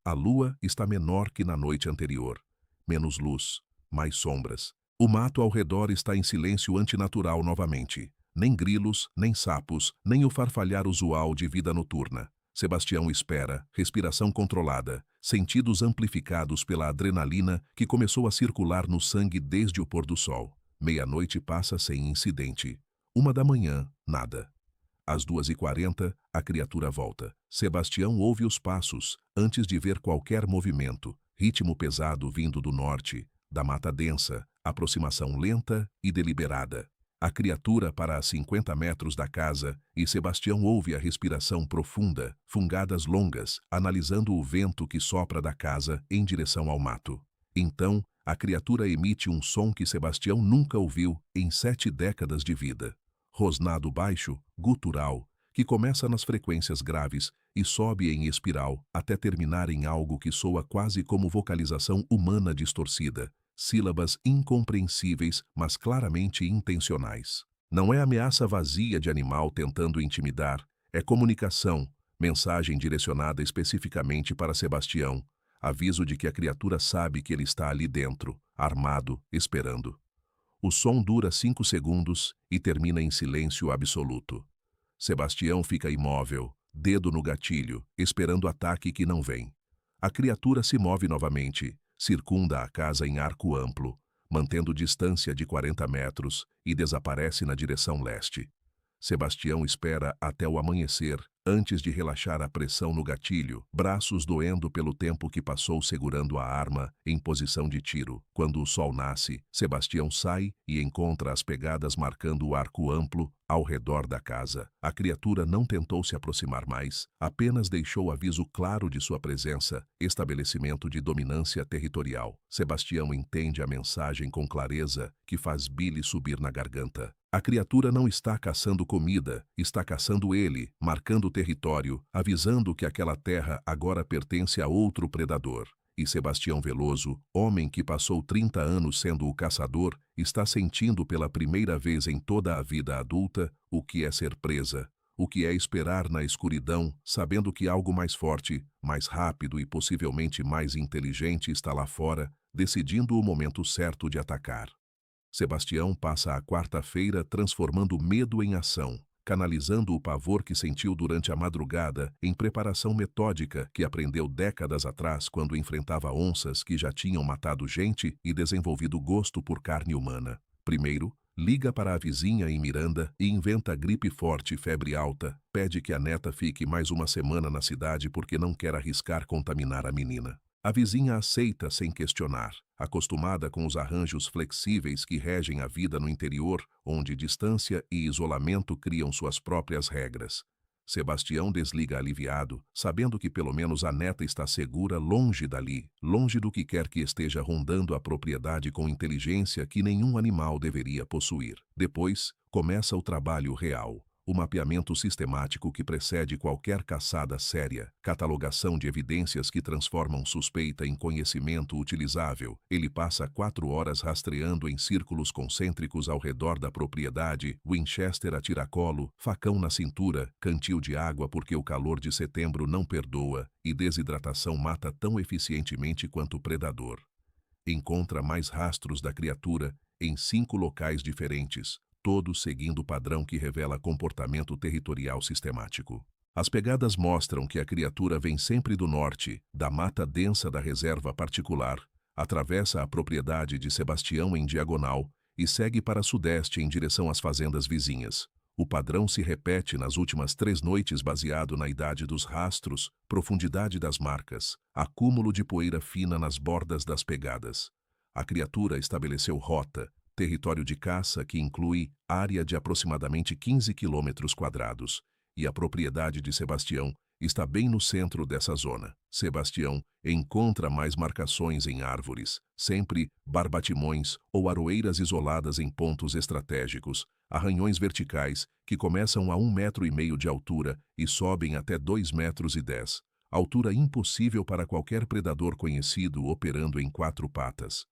Speaker 1: A lua está menor que na noite anterior. Menos luz, mais sombras. O mato ao redor está em silêncio antinatural novamente. Nem grilos, nem sapos, nem o farfalhar usual de vida noturna. Sebastião espera, respiração controlada, sentidos amplificados pela adrenalina que começou a circular no sangue desde o pôr do sol. Meia-noite passa sem incidente. 1 da manhã, nada. Às 2h40, a criatura volta. Sebastião ouve os passos, antes de ver qualquer movimento. Ritmo pesado vindo do norte, da mata densa, aproximação lenta e deliberada. A criatura para a 50 metros da casa e Sebastião ouve a respiração profunda, fungadas longas, analisando o vento que sopra da casa em direção ao mato. Então, a criatura emite um som que Sebastião nunca ouviu em 7 décadas de vida. Rosnado baixo, gutural, que começa nas frequências graves e sobe em espiral até terminar em algo que soa quase como vocalização humana distorcida. Sílabas incompreensíveis, mas claramente intencionais. Não é ameaça vazia de animal tentando intimidar, é comunicação, mensagem direcionada especificamente para Sebastião, aviso de que a criatura sabe que ele está ali dentro, armado, esperando. O som dura 5 segundos e termina em silêncio absoluto. Sebastião fica imóvel, dedo no gatilho, esperando ataque que não vem. A criatura se move novamente, circunda a casa em arco amplo, mantendo distância de 40 metros e desaparece na direção leste. Sebastião espera até o amanhecer, antes de relaxar a pressão no gatilho, braços doendo pelo tempo que passou segurando a arma em posição de tiro. Quando o sol nasce, Sebastião sai e encontra as pegadas marcando o arco amplo ao redor da casa. A criatura não tentou se aproximar mais, apenas deixou aviso claro de sua presença, estabelecimento de dominância territorial. Sebastião entende a mensagem com clareza, que faz bile subir na garganta. A criatura não está caçando comida, está caçando ele, marcando o território, avisando que aquela terra agora pertence a outro predador. E Sebastião Veloso, homem que passou 30 anos sendo o caçador, está sentindo pela primeira vez em toda a vida adulta o que é ser presa, o que é esperar na escuridão, sabendo que algo mais forte, mais rápido e possivelmente mais inteligente está lá fora, decidindo o momento certo de atacar. Sebastião passa a quarta-feira transformando medo em ação, canalizando o pavor que sentiu durante a madrugada em preparação metódica que aprendeu décadas atrás quando enfrentava onças que já tinham matado gente e desenvolvido gosto por carne humana. Primeiro, liga para a vizinha em Miranda e inventa gripe forte e febre alta, pede que a neta fique mais 1 semana na cidade porque não quer arriscar contaminar a menina. A vizinha aceita sem questionar, acostumada com os arranjos flexíveis que regem a vida no interior, onde distância e isolamento criam suas próprias regras. Sebastião desliga aliviado, sabendo que pelo menos a neta está segura longe dali, longe do que quer que esteja rondando a propriedade com inteligência que nenhum animal deveria possuir. Depois, começa o trabalho real. O mapeamento sistemático que precede qualquer caçada séria, catalogação de evidências que transformam suspeita em conhecimento utilizável. Ele passa 4 horas rastreando em círculos concêntricos ao redor da propriedade, Winchester a tiracolo, facão na cintura, cantil de água porque o calor de setembro não perdoa e desidratação mata tão eficientemente quanto o predador. Encontra mais rastros da criatura em 5 locais diferentes, todos seguindo o padrão que revela comportamento territorial sistemático. As pegadas mostram que a criatura vem sempre do norte, da mata densa da reserva particular, atravessa a propriedade de Sebastião em diagonal e segue para sudeste em direção às fazendas vizinhas. O padrão se repete nas últimas 3 noites baseado na idade dos rastros, profundidade das marcas, acúmulo de poeira fina nas bordas das pegadas. A criatura estabeleceu rota, território de caça que inclui área de aproximadamente 15 km², e a propriedade de Sebastião está bem no centro dessa zona. Sebastião encontra mais marcações em árvores, sempre barbatimões ou aroeiras isoladas em pontos estratégicos, arranhões verticais que começam a 1,5 m de altura e sobem até 2,10 m, altura impossível para qualquer predador conhecido operando em 4 patas.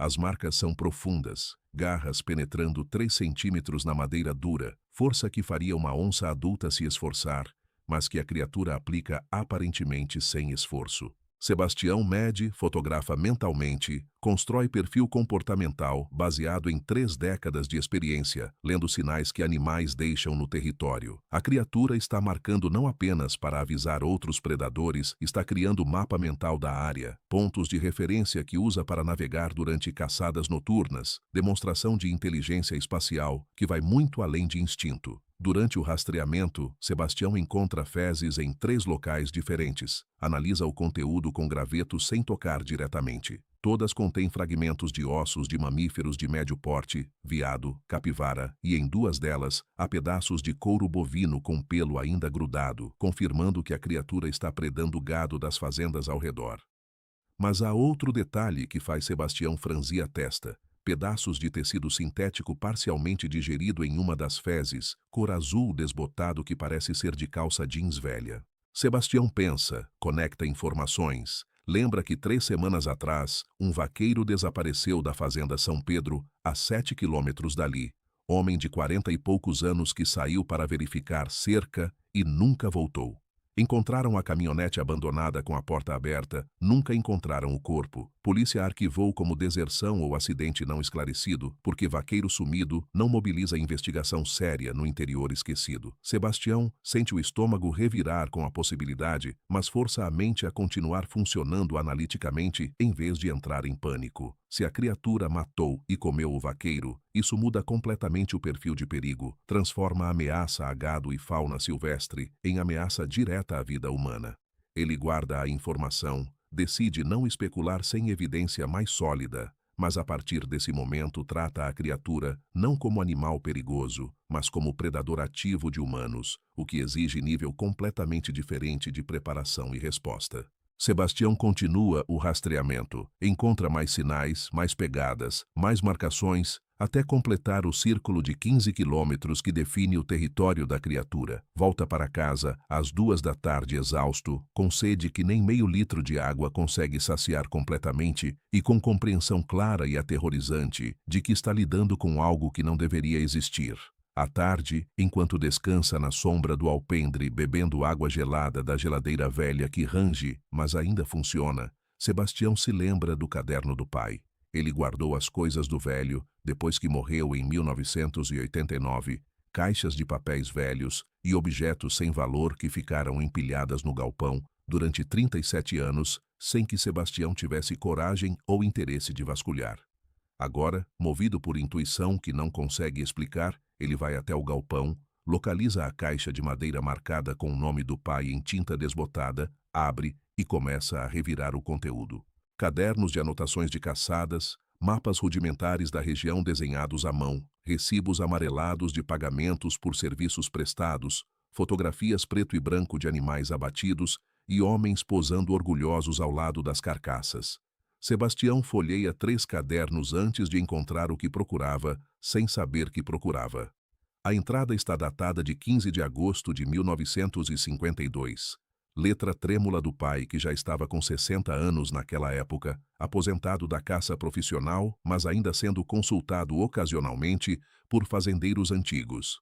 Speaker 1: As marcas são profundas, garras penetrando 3 centímetros na madeira dura, força que faria uma onça adulta se esforçar, mas que a criatura aplica aparentemente sem esforço. Sebastião mede, fotografa mentalmente, constrói perfil comportamental baseado em 3 décadas de experiência, lendo sinais que animais deixam no território. A criatura está marcando não apenas para avisar outros predadores, está criando mapa mental da área, pontos de referência que usa para navegar durante caçadas noturnas, demonstração de inteligência espacial que vai muito além de instinto. Durante o rastreamento, Sebastião encontra fezes em 3 locais diferentes. Analisa o conteúdo com graveto sem tocar diretamente. Todas contêm fragmentos de ossos de mamíferos de médio porte, veado, capivara, e em 2 delas, há pedaços de couro bovino com pelo ainda grudado, confirmando que a criatura está predando gado das fazendas ao redor. Mas há outro detalhe que faz Sebastião franzir a testa. Pedaços de tecido sintético parcialmente digerido em uma das fezes, cor azul desbotado que parece ser de calça jeans velha. Sebastião pensa, conecta informações. Lembra que 3 semanas atrás, um vaqueiro desapareceu da fazenda São Pedro, a 7 quilômetros dali. Homem de 40 e poucos anos que saiu para verificar cerca e nunca voltou. Encontraram a caminhonete abandonada com a porta aberta, nunca encontraram o corpo. Polícia arquivou como deserção ou acidente não esclarecido, porque vaqueiro sumido não mobiliza investigação séria no interior esquecido. Sebastião sente o estômago revirar com a possibilidade, mas força a mente a continuar funcionando analiticamente em vez de entrar em pânico. Se a criatura matou e comeu o vaqueiro, isso muda completamente o perfil de perigo, transforma a ameaça a gado e fauna silvestre em ameaça direta à vida humana. Ele guarda a informação, decide não especular sem evidência mais sólida, mas a partir desse momento trata a criatura não como animal perigoso, mas como predador ativo de humanos, o que exige nível completamente diferente de preparação e resposta. Sebastião continua o rastreamento, encontra mais sinais, mais pegadas, mais marcações, até completar o círculo de 15 quilômetros que define o território da criatura. Volta para casa, às 2 da tarde exausto, com sede que nem meio litro de água consegue saciar completamente e com compreensão clara e aterrorizante de que está lidando com algo que não deveria existir. À tarde, enquanto descansa na sombra do alpendre bebendo água gelada da geladeira velha que range, mas ainda funciona, Sebastião se lembra do caderno do pai. Ele guardou as coisas do velho, depois que morreu em 1989, caixas de papéis velhos e objetos sem valor que ficaram empilhadas no galpão durante 37 anos, sem que Sebastião tivesse coragem ou interesse de vasculhar. Agora, movido por intuição que não consegue explicar, ele vai até o galpão, localiza a caixa de madeira marcada com o nome do pai em tinta desbotada, abre e começa a revirar o conteúdo. Cadernos de anotações de caçadas, mapas rudimentares da região desenhados à mão, recibos amarelados de pagamentos por serviços prestados, fotografias preto e branco de animais abatidos e homens posando orgulhosos ao lado das carcaças. Sebastião folheia 3 cadernos antes de encontrar o que procurava, sem saber que procurava. A entrada está datada de 15 de agosto de 1952. Letra trêmula do pai, que já estava com 60 anos naquela época, aposentado da caça profissional, mas ainda sendo consultado ocasionalmente por fazendeiros antigos.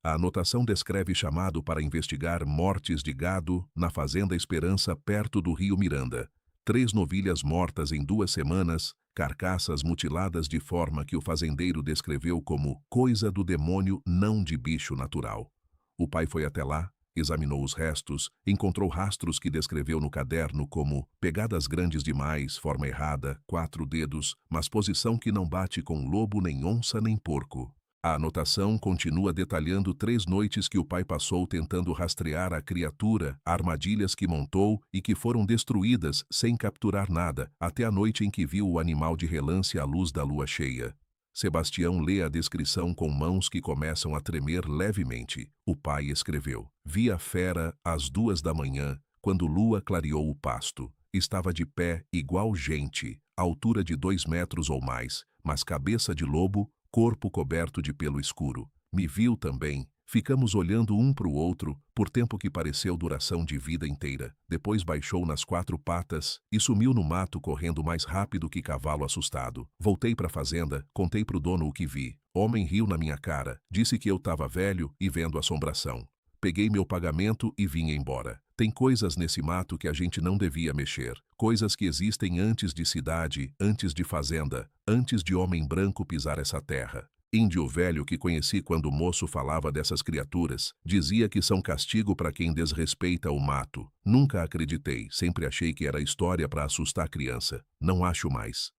Speaker 1: A anotação descreve chamado para investigar mortes de gado na Fazenda Esperança, perto do Rio Miranda. 3 novilhas mortas em 2 semanas, carcaças mutiladas de forma que o fazendeiro descreveu como coisa do demônio, não de bicho natural. O pai foi até lá, examinou os restos, encontrou rastros que descreveu no caderno como pegadas grandes demais, forma errada, 4 dedos, mas posição que não bate com lobo, nem onça, nem porco. A anotação continua detalhando 3 noites que o pai passou tentando rastrear a criatura, armadilhas que montou e que foram destruídas sem capturar nada, até a noite em que viu o animal de relance à luz da lua cheia. Sebastião lê a descrição com mãos que começam a tremer levemente. O pai escreveu: vi a fera às 2 da manhã, quando lua clareou o pasto. Estava de pé igual gente, altura de 2 metros ou mais, mas cabeça de lobo, corpo coberto de pelo escuro. Me viu também. Ficamos olhando um para o outro, por tempo que pareceu duração de vida inteira. Depois baixou nas 4 patas e sumiu no mato correndo mais rápido que cavalo assustado. Voltei para a fazenda, contei pro dono o que vi. Homem riu na minha cara, disse que eu estava velho e vendo assombração. Peguei meu pagamento e vim embora. Tem coisas nesse mato que a gente não devia mexer. Coisas que existem antes de cidade, antes de fazenda, antes de homem branco pisar essa terra. Índio velho que conheci quando o moço falava dessas criaturas, dizia que são castigo para quem desrespeita o mato. Nunca acreditei, sempre achei que era história para assustar criança. Não acho mais.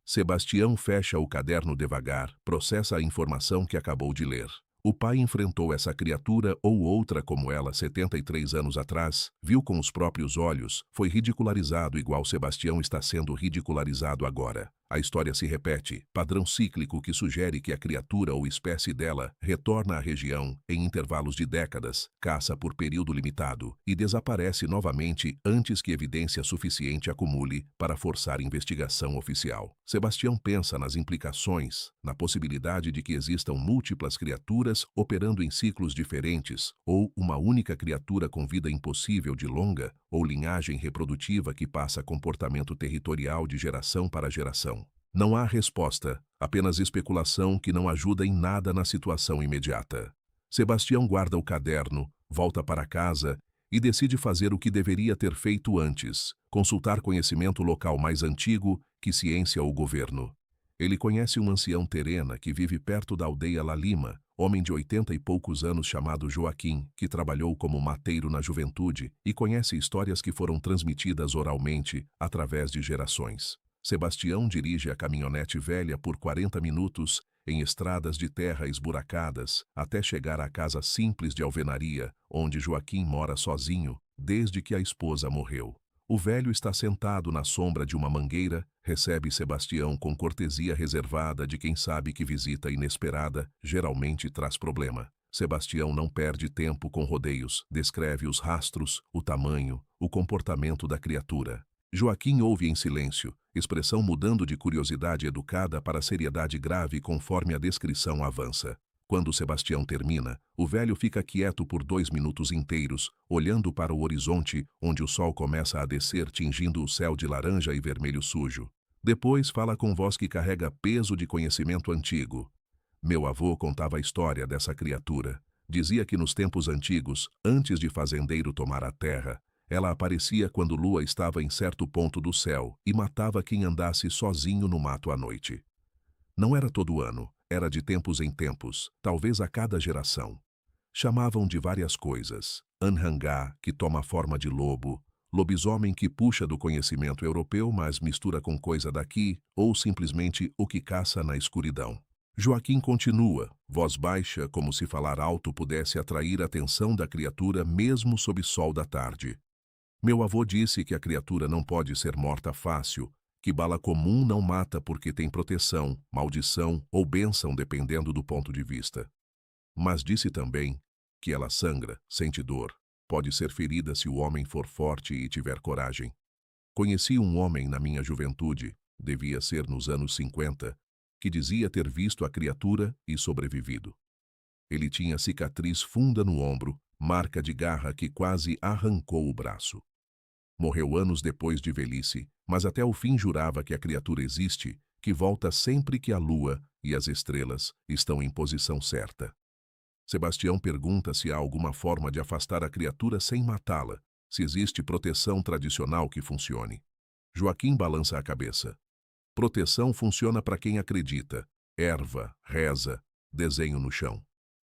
Speaker 1: Sebastião fecha o caderno devagar, processa a informação que acabou de ler. O pai enfrentou essa criatura ou outra como ela 73 anos atrás, viu com os próprios olhos, foi ridicularizado igual Sebastião está sendo ridicularizado agora. A história se repete, padrão cíclico que sugere que a criatura ou espécie dela retorna à região em intervalos de décadas, caça por período limitado e desaparece novamente antes que evidência suficiente acumule para forçar investigação oficial. Sebastião pensa nas implicações, na possibilidade de que existam múltiplas criaturas operando em ciclos diferentes, ou uma única criatura com vida impossível de longa ou linhagem reprodutiva que passa comportamento territorial de geração para geração. Não há resposta, apenas especulação que não ajuda em nada na situação imediata. Sebastião guarda o caderno, volta para casa e decide fazer o que deveria ter feito antes, consultar conhecimento local mais antigo que ciência ou governo. Ele conhece um ancião terena que vive perto da aldeia La Lima, homem de 80 e poucos anos chamado Joaquim, que trabalhou como mateiro na juventude e conhece histórias que foram transmitidas oralmente através de gerações. Sebastião dirige a caminhonete velha por 40 minutos em estradas de terra esburacadas até chegar à casa simples de alvenaria, onde Joaquim mora sozinho desde que a esposa morreu. O velho está sentado na sombra de uma mangueira, recebe Sebastião com cortesia reservada de quem sabe que visita inesperada geralmente traz problema. Sebastião não perde tempo com rodeios, descreve os rastros, o tamanho, o comportamento da criatura. Joaquim ouve em silêncio, expressão mudando de curiosidade educada para seriedade grave conforme a descrição avança. Quando Sebastião termina, o velho fica quieto por 2 minutos inteiros, olhando para o horizonte, onde o sol começa a descer tingindo o céu de laranja e vermelho sujo. Depois fala com voz que carrega peso de conhecimento antigo. Meu avô contava a história dessa criatura. Dizia que nos tempos antigos, antes de fazendeiro tomar a terra, ela aparecia quando lua estava em certo ponto do céu e matava quem andasse sozinho no mato à noite. Não era todo ano, era de tempos em tempos, talvez a cada geração. Chamavam de várias coisas: anhangá, que toma forma de lobo, lobisomem que puxa do conhecimento europeu mas mistura com coisa daqui, ou simplesmente o que caça na escuridão. Joaquim continua, voz baixa como se falar alto pudesse atrair a atenção da criatura mesmo sob sol da tarde. Meu avô disse que a criatura não pode ser morta fácil, que bala comum não mata porque tem proteção, maldição ou bênção dependendo do ponto de vista. Mas disse também que ela sangra, sente dor, pode ser ferida se o homem for forte e tiver coragem. Conheci um homem na minha juventude, devia ser nos anos 50, que dizia ter visto a criatura e sobrevivido. Ele tinha cicatriz funda no ombro, marca de garra que quase arrancou o braço. Morreu anos depois de velhice, mas até o fim jurava que a criatura existe, que volta sempre que a lua e as estrelas estão em posição certa. Sebastião pergunta se há alguma forma de afastar a criatura sem matá-la, se existe proteção tradicional que funcione. Joaquim balança a cabeça. Proteção funciona para quem acredita, erva, reza, desenho no chão.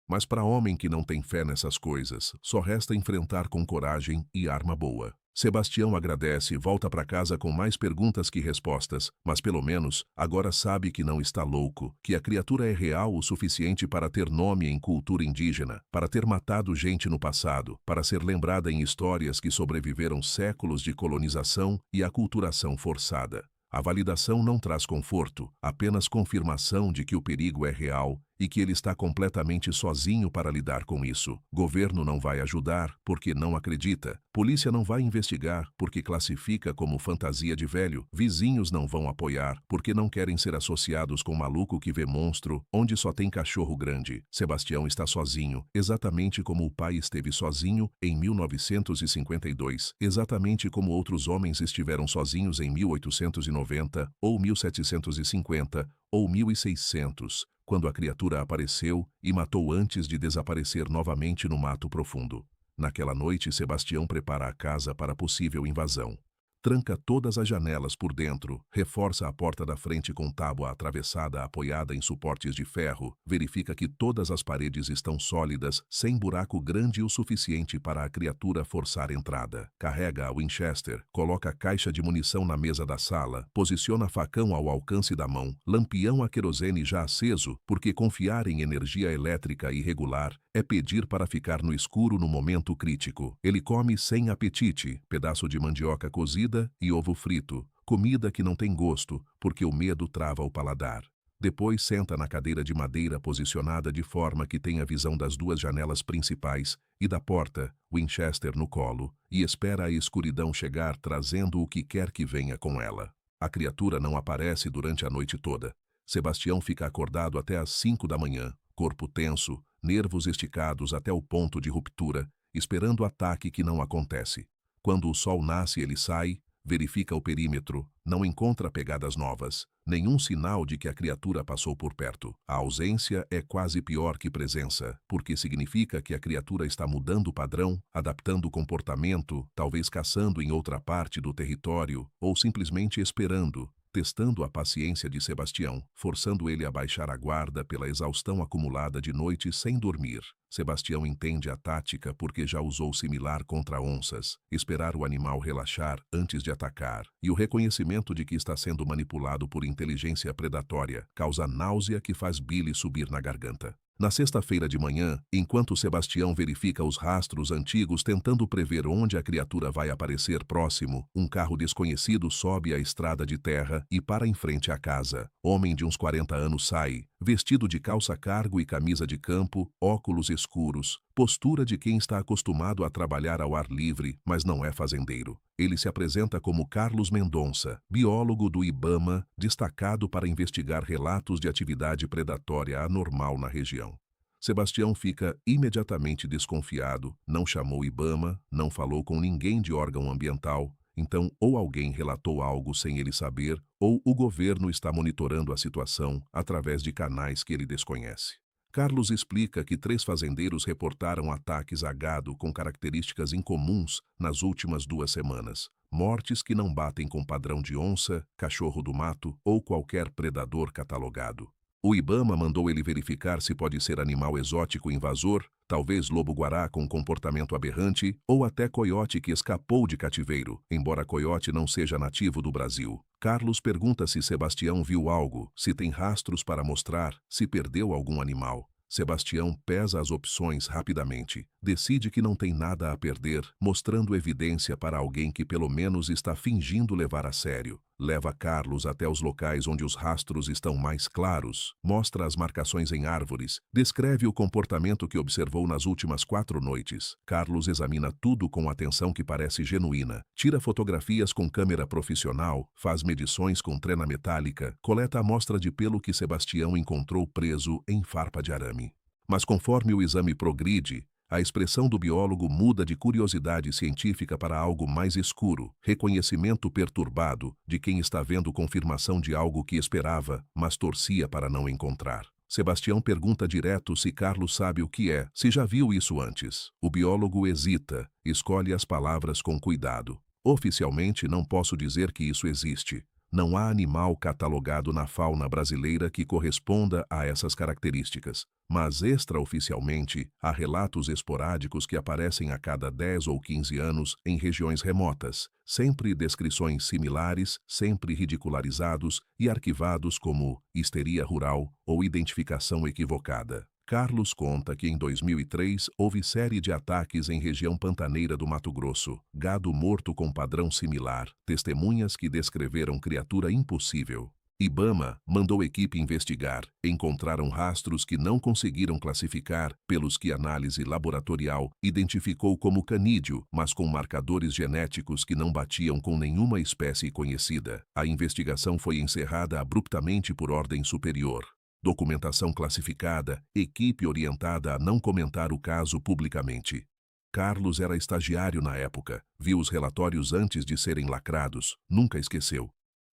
Speaker 1: Mas para homem que não tem fé nessas coisas, só resta enfrentar com coragem e arma boa. Sebastião agradece e volta para casa com mais perguntas que respostas, mas pelo menos agora sabe que não está louco, que a criatura é real o suficiente para ter nome em cultura indígena, para ter matado gente no passado, para ser lembrada em histórias que sobreviveram séculos de colonização e aculturação forçada. A validação não traz conforto, apenas confirmação de que o perigo é real e que ele está completamente sozinho para lidar com isso. Governo não vai ajudar porque não acredita. Polícia não vai investigar porque classifica como fantasia de velho. Vizinhos não vão apoiar porque não querem ser associados com maluco que vê monstro onde só tem cachorro grande. Sebastião está sozinho, exatamente como o pai esteve sozinho em 1952, exatamente como outros homens estiveram sozinhos em 1890, ou 1750, ou 1600. Quando a criatura apareceu e matou antes de desaparecer novamente no mato profundo. Naquela noite, Sebastião prepara a casa para possível invasão. Tranca todas as janelas por dentro, reforça a porta da frente com tábua atravessada apoiada em suportes de ferro, verifica que todas as paredes estão sólidas, sem buraco grande o suficiente para a criatura forçar entrada. Carrega a Winchester, coloca a caixa de munição na mesa da sala, posiciona facão ao alcance da mão, lampião a querosene já aceso, porque confiar em energia elétrica irregular é pedir para ficar no escuro no momento crítico. Ele come sem apetite, pedaço de mandioca cozida e ovo frito, comida que não tem gosto, porque o medo trava o paladar. Depois senta na cadeira de madeira posicionada de forma que tenha visão das duas janelas principais e da porta, Winchester no colo, e espera a escuridão chegar trazendo o que quer que venha com ela. A criatura não aparece durante a noite toda. Sebastião fica acordado até às 5 da manhã, corpo tenso, nervos esticados até o ponto de ruptura, esperando o ataque que não acontece. Quando o sol nasce, ele sai, verifica o perímetro, não encontra pegadas novas, nenhum sinal de que a criatura passou por perto. A ausência é quase pior que presença, porque significa que a criatura está mudando o padrão, adaptando o comportamento, talvez caçando em outra parte do território, ou simplesmente esperando, testando a paciência de Sebastião, forçando ele a baixar a guarda pela exaustão acumulada de noites sem dormir. Sebastião entende a tática porque já usou similar contra onças, esperar o animal relaxar antes de atacar, e o reconhecimento de que está sendo manipulado por inteligência predatória causa náusea que faz Billy subir na garganta. Na sexta-feira de manhã, enquanto Sebastião verifica os rastros antigos tentando prever onde a criatura vai aparecer próximo, um carro desconhecido sobe a estrada de terra e para em frente à casa. Homem de uns 40 anos sai, vestido de calça cargo e camisa de campo, óculos escuros, postura de quem está acostumado a trabalhar ao ar livre, mas não é fazendeiro. Ele se apresenta como Carlos Mendonça, biólogo do IBAMA, destacado para investigar relatos de atividade predatória anormal na região. Sebastião fica imediatamente desconfiado, não chamou IBAMA, não falou com ninguém de órgão ambiental, então ou alguém relatou algo sem ele saber, ou o governo está monitorando a situação através de canais que ele desconhece. Carlos explica que 3 fazendeiros reportaram ataques a gado com características incomuns nas últimas 2 semanas. Mortes que não batem com padrão de onça, cachorro do mato ou qualquer predador catalogado. O IBAMA mandou ele verificar se pode ser animal exótico invasor, talvez lobo-guará com comportamento aberrante, ou até coiote que escapou de cativeiro, embora coiote não seja nativo do Brasil. Carlos pergunta se Sebastião viu algo, se tem rastros para mostrar, se perdeu algum animal. Sebastião pesa as opções rapidamente, decide que não tem nada a perder, mostrando evidência para alguém que pelo menos está fingindo levar a sério. Leva Carlos até os locais onde os rastros estão mais claros, mostra as marcações em árvores, descreve o comportamento que observou nas últimas 4 noites. Carlos examina tudo com atenção que parece genuína, tira fotografias com câmera profissional, faz medições com trena metálica, coleta a amostra de pelo que Sebastião encontrou preso em farpa de arame. Mas conforme o exame progride, a expressão do biólogo muda de curiosidade científica para algo mais escuro, reconhecimento perturbado de quem está vendo confirmação de algo que esperava, mas torcia para não encontrar. Sebastião pergunta direto se Carlos sabe o que é, se já viu isso antes. O biólogo hesita, escolhe as palavras com cuidado. Oficialmente não posso dizer que isso existe. Não há animal catalogado na fauna brasileira que corresponda a essas características, mas extraoficialmente há relatos esporádicos que aparecem a cada 10 ou 15 anos em regiões remotas, sempre descrições similares, sempre ridicularizados e arquivados como histeria rural ou identificação equivocada. Carlos conta que em 2003 houve série de ataques em região pantaneira do Mato Grosso, gado morto com padrão similar, testemunhas que descreveram criatura impossível. IBAMA mandou equipe investigar, encontraram rastros que não conseguiram classificar, pelos que análise laboratorial identificou como canídeo, mas com marcadores genéticos que não batiam com nenhuma espécie conhecida. A investigação foi encerrada abruptamente por ordem superior. Documentação classificada, equipe orientada a não comentar o caso publicamente. Carlos era estagiário na época, viu os relatórios antes de serem lacrados, nunca esqueceu.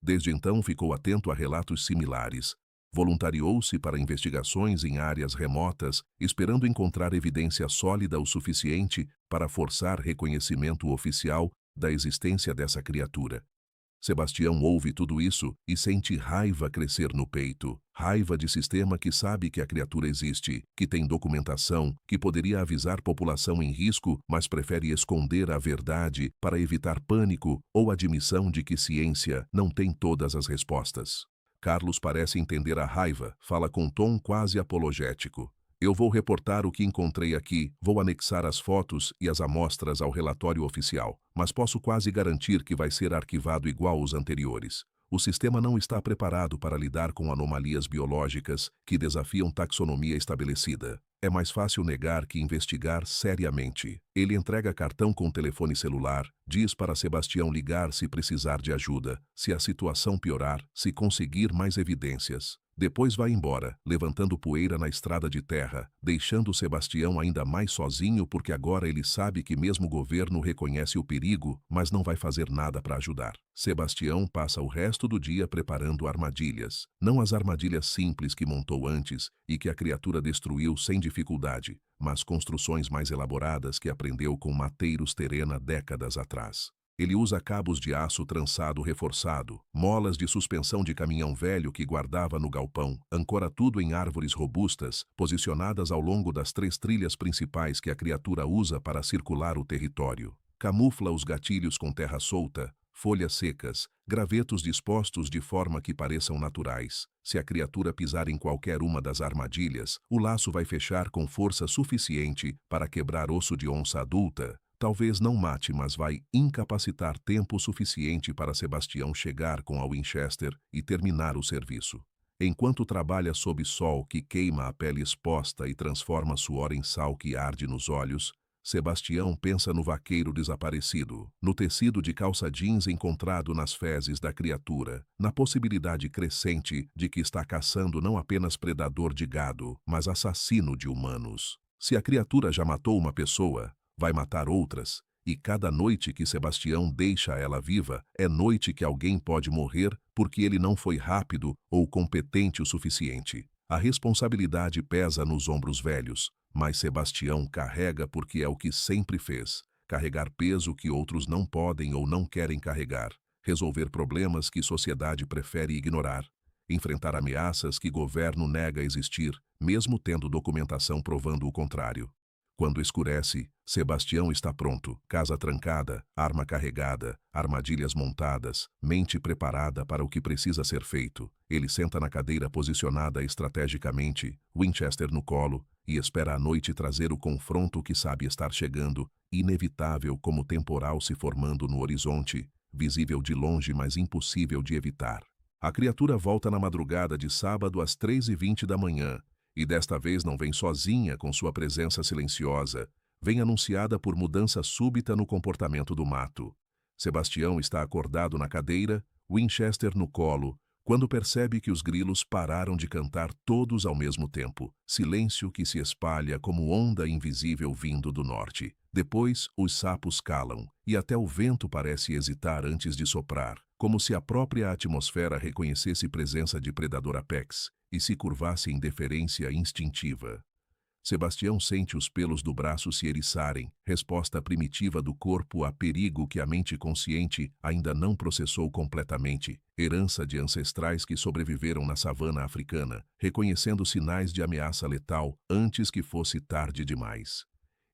Speaker 1: Desde então ficou atento a relatos similares. Voluntariou-se para investigações em áreas remotas, esperando encontrar evidência sólida o suficiente para forçar reconhecimento oficial da existência dessa criatura. Sebastião ouve tudo isso e sente raiva crescer no peito. Raiva de sistema que sabe que a criatura existe, que tem documentação, que poderia avisar população em risco, mas prefere esconder a verdade para evitar pânico ou admissão de que ciência não tem todas as respostas. Carlos parece entender a raiva, fala com tom quase apologético. Eu vou reportar o que encontrei aqui, vou anexar as fotos e as amostras ao relatório oficial, mas posso quase garantir que vai ser arquivado igual aos anteriores. O sistema não está preparado para lidar com anomalias biológicas que desafiam taxonomia estabelecida. É mais fácil negar que investigar seriamente. Ele entrega cartão com telefone celular, diz para Sebastião ligar se precisar de ajuda, se a situação piorar, se conseguir mais evidências. Depois vai embora, levantando poeira na estrada de terra, deixando Sebastião ainda mais sozinho porque agora ele sabe que mesmo o governo reconhece o perigo, mas não vai fazer nada para ajudar. Sebastião passa o resto do dia preparando armadilhas, não as armadilhas simples que montou antes e que a criatura destruiu sem dificuldade, mas construções mais elaboradas que aprendeu com Mateiros Terena décadas atrás. Ele usa cabos de aço trançado reforçado, molas de suspensão de caminhão velho que guardava no galpão, ancora tudo em árvores robustas, posicionadas ao longo das 3 trilhas principais que a criatura usa para circular o território. Camufla os gatilhos com terra solta, folhas secas, gravetos dispostos de forma que pareçam naturais. Se a criatura pisar em qualquer uma das armadilhas, o laço vai fechar com força suficiente para quebrar osso de onça adulta. Talvez não mate, mas vai incapacitar tempo suficiente para Sebastião chegar com a Winchester e terminar o serviço. Enquanto trabalha sob sol que queima a pele exposta e transforma suor em sal que arde nos olhos, Sebastião pensa no vaqueiro desaparecido, no tecido de calça jeans encontrado nas fezes da criatura, na possibilidade crescente de que está caçando não apenas predador de gado, mas assassino de humanos. Se a criatura já matou uma pessoa, vai matar outras, e cada noite que Sebastião deixa ela viva é noite que alguém pode morrer porque ele não foi rápido ou competente o suficiente. A responsabilidade pesa nos ombros velhos, mas Sebastião carrega porque é o que sempre fez: carregar peso que outros não podem ou não querem carregar, resolver problemas que sociedade prefere ignorar, enfrentar ameaças que governo nega existir, mesmo tendo documentação provando o contrário. Quando escurece, Sebastião está pronto, casa trancada, arma carregada, armadilhas montadas, mente preparada para o que precisa ser feito. Ele senta na cadeira posicionada estrategicamente, Winchester no colo, e espera a noite trazer o confronto que sabe estar chegando, inevitável como temporal se formando no horizonte, visível de longe mas impossível de evitar. A criatura volta na madrugada de sábado às 3h20 da manhã, e desta vez não vem sozinha com sua presença silenciosa, vem anunciada por mudança súbita no comportamento do mato. Sebastião está acordado na cadeira, Winchester no colo, quando percebe que os grilos pararam de cantar todos ao mesmo tempo, silêncio que se espalha como onda invisível vindo do norte. Depois, os sapos calam, e até o vento parece hesitar antes de soprar, como se a própria atmosfera reconhecesse presença de predador apex e se curvasse em deferência instintiva. Sebastião sente os pelos do braço se eriçarem, resposta primitiva do corpo a perigo que a mente consciente ainda não processou completamente, herança de ancestrais que sobreviveram na savana africana, reconhecendo sinais de ameaça letal antes que fosse tarde demais.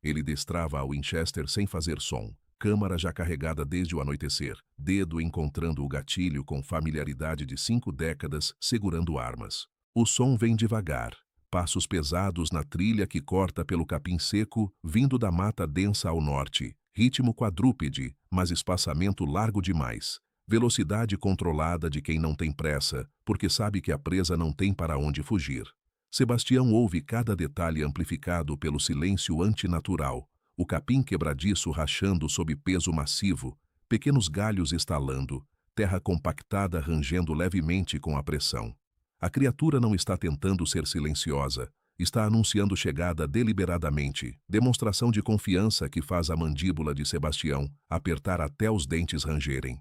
Speaker 1: Ele destrava a Winchester sem fazer som, câmara já carregada desde o anoitecer, dedo encontrando o gatilho com familiaridade de 5 décadas segurando armas. O som vem devagar, passos pesados na trilha que corta pelo capim seco, vindo da mata densa ao norte, ritmo quadrúpede, mas espaçamento largo demais, velocidade controlada de quem não tem pressa, porque sabe que a presa não tem para onde fugir. Sebastião ouve cada detalhe amplificado pelo silêncio antinatural, o capim quebradiço rachando sob peso massivo, pequenos galhos estalando, terra compactada rangendo levemente com a pressão. A criatura não está tentando ser silenciosa, está anunciando chegada deliberadamente, demonstração de confiança que faz a mandíbula de Sebastião apertar até os dentes rangerem.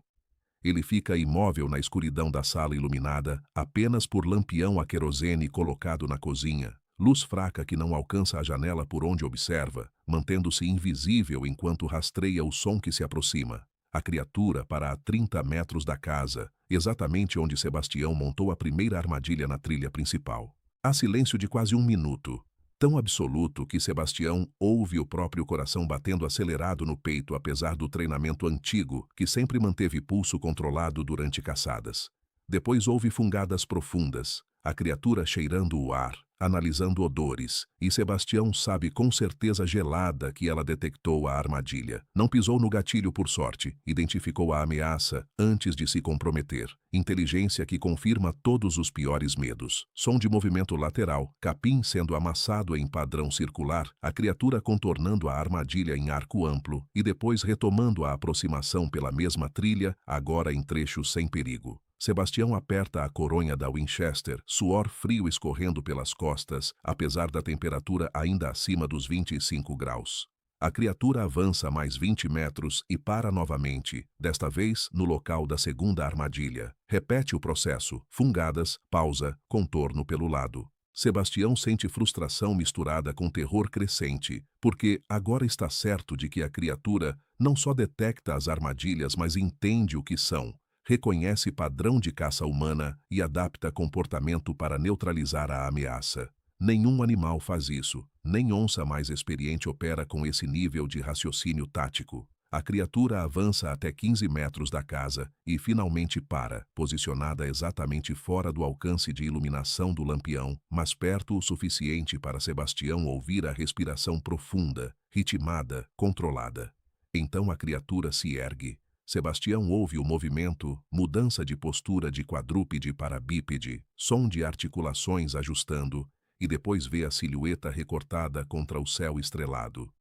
Speaker 1: Ele fica imóvel na escuridão da sala iluminada, apenas por lampião a querosene colocado na cozinha, luz fraca que não alcança a janela por onde observa, mantendo-se invisível enquanto rastreia o som que se aproxima. A criatura para a 30 metros da casa, exatamente onde Sebastião montou a primeira armadilha na trilha principal. Há silêncio de quase 1 minuto, tão absoluto que Sebastião ouve o próprio coração batendo acelerado no peito apesar do treinamento antigo que sempre manteve pulso controlado durante caçadas. Depois ouve fungadas profundas, a criatura cheirando o ar, analisando odores, e Sebastião sabe com certeza gelada que ela detectou a armadilha. Não pisou no gatilho por sorte, identificou a ameaça antes de se comprometer. Inteligência que confirma todos os piores medos. Som de movimento lateral, capim sendo amassado em padrão circular, a criatura contornando a armadilha em arco amplo e depois retomando a aproximação pela mesma trilha, agora em trecho sem perigo. Sebastião aperta a coronha da Winchester, suor frio escorrendo pelas costas, apesar da temperatura ainda acima dos 25 graus. A criatura avança mais 20 metros e para novamente, desta vez no local da segunda armadilha. Repete o processo, fungadas, pausa, contorno pelo lado. Sebastião sente frustração misturada com terror crescente, porque agora está certo de que a criatura não só detecta as armadilhas, mas entende o que são. Reconhece padrão de caça humana e adapta comportamento para neutralizar a ameaça. Nenhum animal faz isso, nem onça mais experiente opera com esse nível de raciocínio tático. A criatura avança até 15 metros da casa e finalmente para, posicionada exatamente fora do alcance de iluminação do lampião, mas perto o suficiente para Sebastião ouvir a respiração profunda, ritmada, controlada. Então a criatura se ergue. Sebastião ouve o movimento, mudança de postura de quadrúpede para bípede, som de articulações ajustando, e depois vê a silhueta recortada contra o céu estrelado.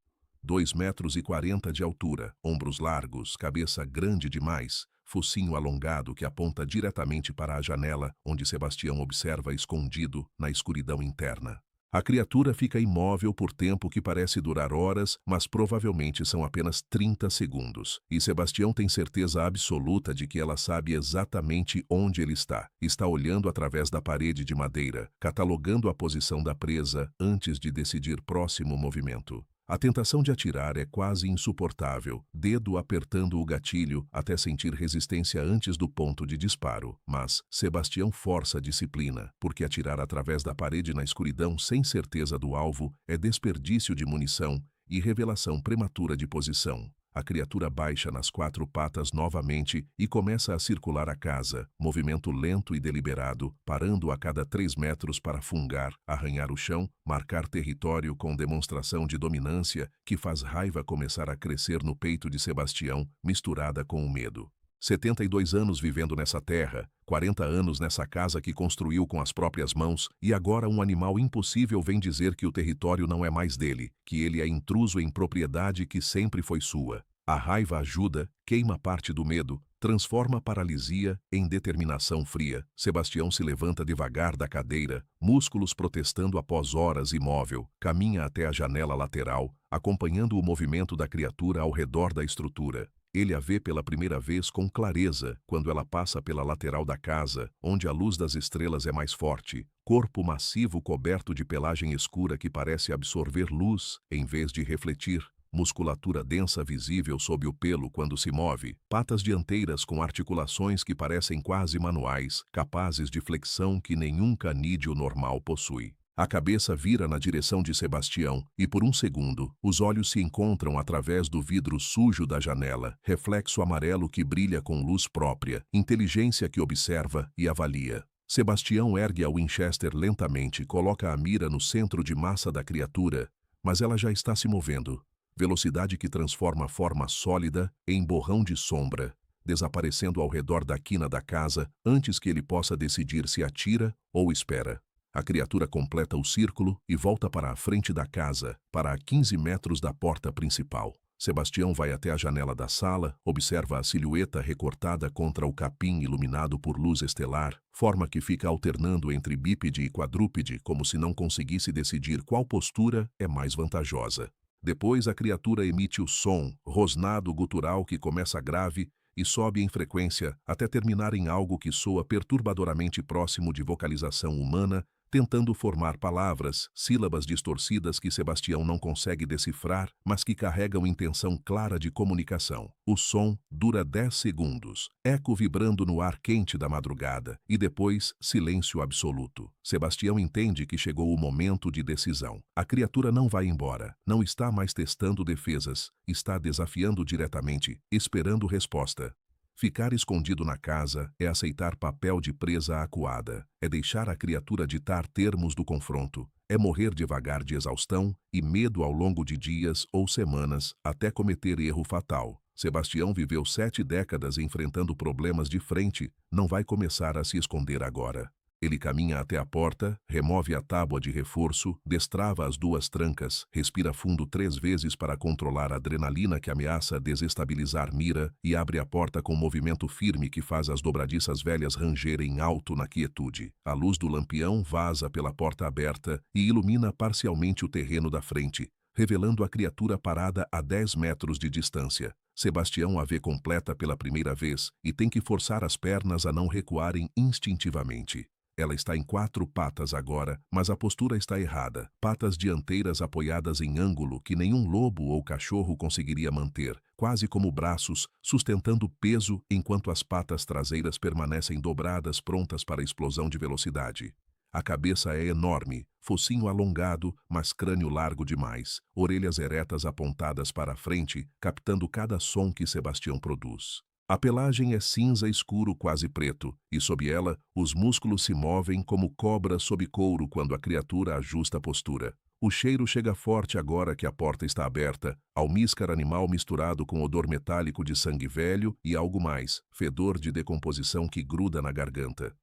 Speaker 1: 2,40 metros de altura, ombros largos, cabeça grande demais, focinho alongado que aponta diretamente para a janela, onde Sebastião observa escondido na escuridão interna. A criatura fica imóvel por tempo que parece durar horas, mas provavelmente são apenas 30 segundos. E Sebastião tem certeza absoluta de que ela sabe exatamente onde ele está. Está olhando através da parede de madeira, catalogando a posição da presa antes de decidir próximo movimento. A tentação de atirar é quase insuportável, dedo apertando o gatilho até sentir resistência antes do ponto de disparo. Mas Sebastião força a disciplina, porque atirar através da parede na escuridão sem certeza do alvo é desperdício de munição e revelação prematura de posição. A criatura baixa nas 4 patas novamente e começa a circular a casa, movimento lento e deliberado, parando a cada 3 metros para fungar, arranhar o chão, marcar território com demonstração de dominância que faz raiva começar a crescer no peito de Sebastião, misturada com o medo. 72 anos vivendo nessa terra, 40 anos nessa casa que construiu com as próprias mãos, e agora um animal impossível vem dizer que o território não é mais dele, que ele é intruso em propriedade que sempre foi sua. A raiva ajuda, queima parte do medo, transforma a paralisia em determinação fria. Sebastião se levanta devagar da cadeira, músculos protestando após horas imóvel, caminha até a janela lateral, acompanhando o movimento da criatura ao redor da estrutura. Ele a vê pela primeira vez com clareza quando ela passa pela lateral da casa, onde a luz das estrelas é mais forte, corpo massivo coberto de pelagem escura que parece absorver luz em vez de refletir, musculatura densa visível sob o pelo quando se move, patas dianteiras com articulações que parecem quase manuais, capazes de flexão que nenhum canídeo normal possui. A cabeça vira na direção de Sebastião e, por um segundo, os olhos se encontram através do vidro sujo da janela, reflexo amarelo que brilha com luz própria, inteligência que observa e avalia. Sebastião ergue a Winchester lentamente, coloca a mira no centro de massa da criatura, mas ela já está se movendo. Velocidade que transforma a forma sólida em borrão de sombra, desaparecendo ao redor da quina da casa antes que ele possa decidir se atira ou espera. A criatura completa o círculo e volta para a frente da casa, para a 15 metros da porta principal. Sebastião vai até a janela da sala, observa a silhueta recortada contra o capim iluminado por luz estelar, forma que fica alternando entre bípede e quadrúpede como se não conseguisse decidir qual postura é mais vantajosa. Depois a criatura emite o som, rosnado gutural que começa grave e sobe em frequência até terminar em algo que soa perturbadoramente próximo de vocalização humana, tentando formar palavras, sílabas distorcidas que Sebastião não consegue decifrar, mas que carregam intenção clara de comunicação. O som dura 10 segundos, eco vibrando no ar quente da madrugada, e depois silêncio absoluto. Sebastião entende que chegou o momento de decisão. A criatura não vai embora, não está mais testando defesas, está desafiando diretamente, esperando resposta. Ficar escondido na casa é aceitar papel de presa acuada, é deixar a criatura ditar termos do confronto, é morrer devagar de exaustão e medo ao longo de dias ou semanas até cometer erro fatal. Sebastião viveu 7 décadas enfrentando problemas de frente, não vai começar a se esconder agora. Ele caminha até a porta, remove a tábua de reforço, destrava as 2 trancas, respira fundo 3 vezes para controlar a adrenalina que ameaça desestabilizar Mira e abre a porta com um movimento firme que faz as dobradiças velhas rangerem alto na quietude. A luz do lampião vaza pela porta aberta e ilumina parcialmente o terreno da frente, revelando a criatura parada a 10 metros de distância. Sebastião a vê completa pela primeira vez e tem que forçar as pernas a não recuarem instintivamente. Ela está em 4 patas agora, mas a postura está errada. Patas dianteiras apoiadas em ângulo que nenhum lobo ou cachorro conseguiria manter, quase como braços, sustentando peso enquanto as patas traseiras permanecem dobradas prontas para explosão de velocidade. A cabeça é enorme, focinho alongado, mas crânio largo demais, orelhas eretas apontadas para a frente, captando cada som que Sebastião produz. A pelagem é cinza escuro quase preto, e sob ela, os músculos se movem como cobra sob couro quando a criatura ajusta a postura. O cheiro chega forte agora que a porta está aberta, almíscar animal misturado com odor metálico de sangue velho e algo mais, fedor de decomposição que gruda na garganta.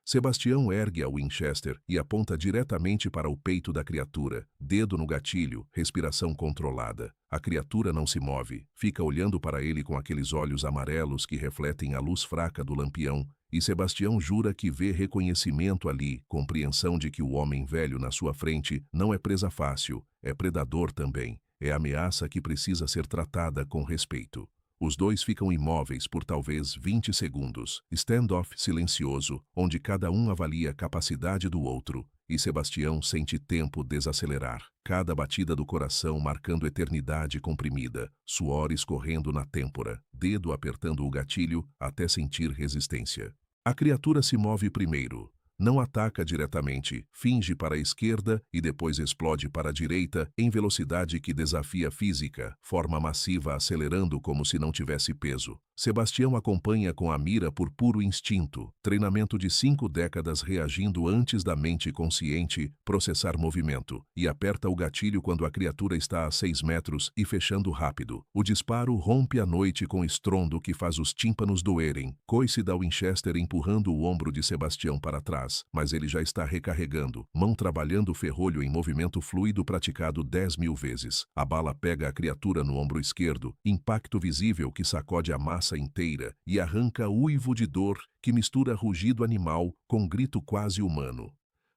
Speaker 1: Sebastião ergue a Winchester e aponta diretamente para o peito da criatura, dedo no gatilho, respiração controlada. A criatura não se move, fica olhando para ele com aqueles olhos amarelos que refletem a luz fraca do lampião, e Sebastião jura que vê reconhecimento ali, compreensão de que o homem velho na sua frente não é presa fácil, é predador também, é ameaça que precisa ser tratada com respeito. Os dois ficam imóveis por talvez 20 segundos, stand-off silencioso, onde cada um avalia a capacidade do outro, e Sebastião sente tempo desacelerar, cada batida do coração marcando eternidade comprimida, suor escorrendo na têmpora, dedo apertando o gatilho até sentir resistência. A criatura se move primeiro. Não ataca diretamente, finge para a esquerda e depois explode para a direita em velocidade que desafia a física, forma massiva acelerando como se não tivesse peso. Sebastião acompanha com a mira por puro instinto, treinamento de 5 décadas reagindo antes da mente consciente processar movimento, e aperta o gatilho quando a criatura está a 6 metros e fechando rápido. O disparo rompe a noite com estrondo que faz os tímpanos doerem, coice da Winchester empurrando o ombro de Sebastião para trás, mas ele já está recarregando, mão trabalhando o ferrolho em movimento fluido praticado 10.000 vezes. A bala pega a criatura no ombro esquerdo, impacto visível que sacode a massa inteira e arranca uivo de dor que mistura rugido animal com grito quase humano.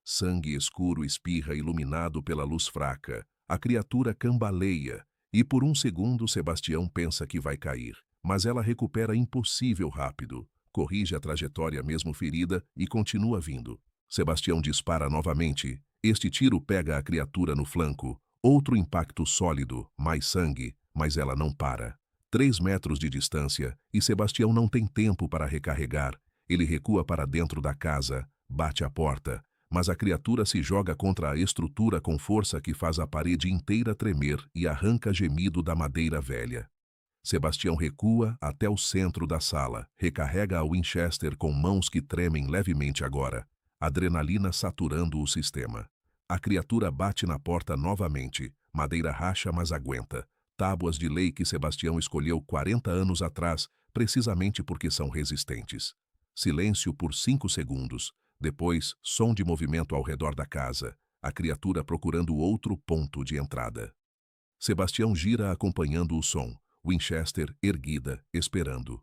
Speaker 1: Sangue escuro espirra iluminado pela luz fraca. A criatura cambaleia e por um segundo Sebastião pensa que vai cair, mas ela recupera impossível rápido. Corrige a trajetória mesmo ferida e continua vindo. Sebastião dispara novamente. Este tiro pega a criatura no flanco. Outro impacto sólido, mais sangue, mas ela não para. 3 metros de distância, e Sebastião não tem tempo para recarregar. Ele recua para dentro da casa, bate a porta, mas a criatura se joga contra a estrutura com força que faz a parede inteira tremer e arranca gemido da madeira velha. Sebastião recua até o centro da sala, recarrega a Winchester com mãos que tremem levemente agora, adrenalina saturando o sistema. A criatura bate na porta novamente, madeira racha mas aguenta. Tábuas de lei que Sebastião escolheu 40 anos atrás, precisamente porque são resistentes. Silêncio por 5 segundos, depois som de movimento ao redor da casa, a criatura procurando outro ponto de entrada. Sebastião gira acompanhando o som, Winchester erguida, esperando.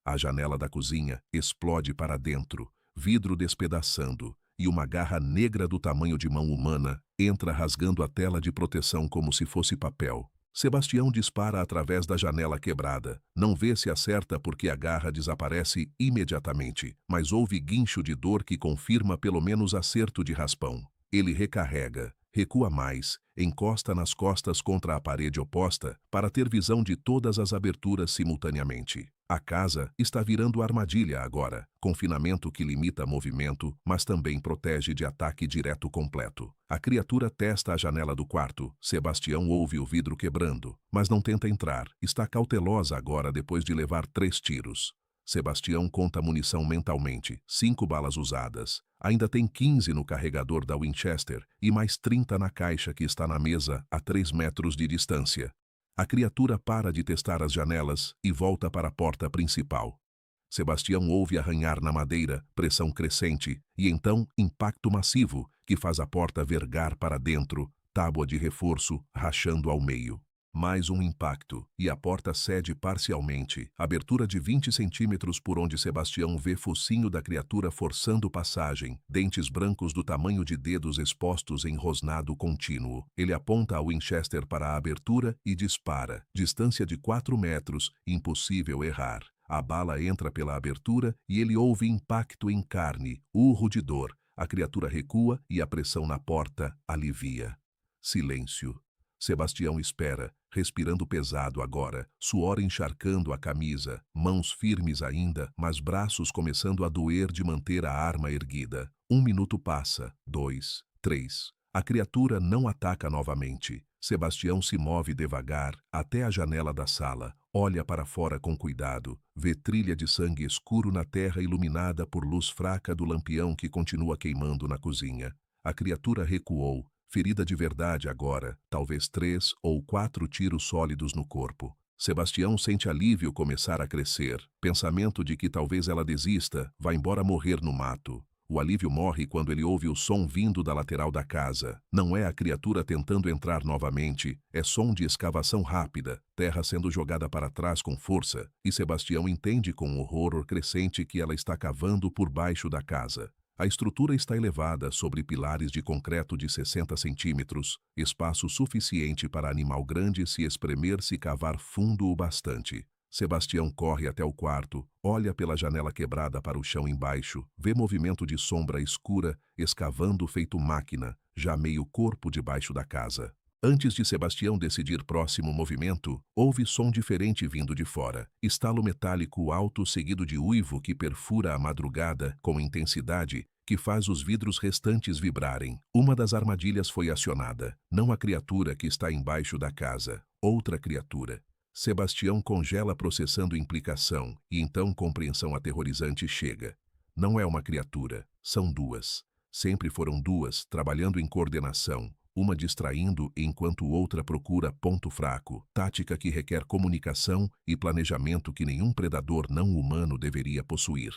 Speaker 1: A janela da cozinha explode para dentro, vidro despedaçando, e uma garra negra do tamanho de mão humana entra rasgando a tela de proteção como se fosse papel. Sebastião dispara através da janela quebrada. Não vê se acerta porque a garra desaparece imediatamente, mas houve guincho de dor que confirma pelo menos acerto de raspão. Ele recarrega, recua mais, encosta nas costas contra a parede oposta para ter visão de todas as aberturas simultaneamente. A casa está virando armadilha agora, confinamento que limita movimento, mas também protege de ataque direto completo. A criatura testa a janela do quarto. Sebastião ouve o vidro quebrando, mas não tenta entrar. Está cautelosa agora depois de levar 3 tiros. Sebastião conta a munição mentalmente, 5 balas usadas. Ainda tem 15 no carregador da Winchester e mais 30 na caixa que está na mesa a 3 metros de distância. A criatura para de testar as janelas e volta para a porta principal. Sebastião ouve arranhar na madeira, pressão crescente, e então impacto massivo, que faz a porta vergar para dentro, tábua de reforço, rachando ao meio. Mais um impacto, e a porta cede parcialmente, abertura de 20 centímetros por onde Sebastião vê focinho da criatura forçando passagem, dentes brancos do tamanho de dedos expostos em rosnado contínuo. Ele aponta a Winchester para a abertura e dispara. Distância de 4 metros, impossível errar. A bala entra pela abertura e ele ouve impacto em carne, urro de dor. A criatura recua e a pressão na porta alivia. Silêncio. Sebastião espera, respirando pesado agora, suor encharcando a camisa, mãos firmes ainda, mas braços começando a doer de manter a arma erguida. 1 minuto passa, 2, 3. A criatura não ataca novamente. Sebastião se move devagar até a janela da sala, olha para fora com cuidado, vê trilha de sangue escuro na terra iluminada por luz fraca do lampião que continua queimando na cozinha. A criatura recuou, ferida de verdade agora, talvez 3 ou 4 tiros sólidos no corpo. Sebastião sente alívio começar a crescer, pensamento de que talvez ela desista, vá embora morrer no mato. O alívio morre quando ele ouve o som vindo da lateral da casa. Não é a criatura tentando entrar novamente, é som de escavação rápida, terra sendo jogada para trás com força, e Sebastião entende com horror crescente que ela está cavando por baixo da casa. A estrutura está elevada sobre pilares de concreto de 60 centímetros, espaço suficiente para animal grande se espremer se cavar fundo o bastante. Sebastião corre até o quarto, olha pela janela quebrada para o chão embaixo, vê movimento de sombra escura, escavando feito máquina, já meio corpo debaixo da casa. Antes de Sebastião decidir próximo movimento, ouve som diferente vindo de fora. Estalo metálico alto seguido de uivo que perfura a madrugada com intensidade que faz os vidros restantes vibrarem. Uma das armadilhas foi acionada. Não a criatura que está embaixo da casa, outra criatura. Sebastião congela processando implicação, e então compreensão aterrorizante chega. Não é uma criatura, são 2. Sempre foram 2, trabalhando em coordenação, uma distraindo enquanto outra procura ponto fraco, tática que requer comunicação e planejamento que nenhum predador não humano deveria possuir.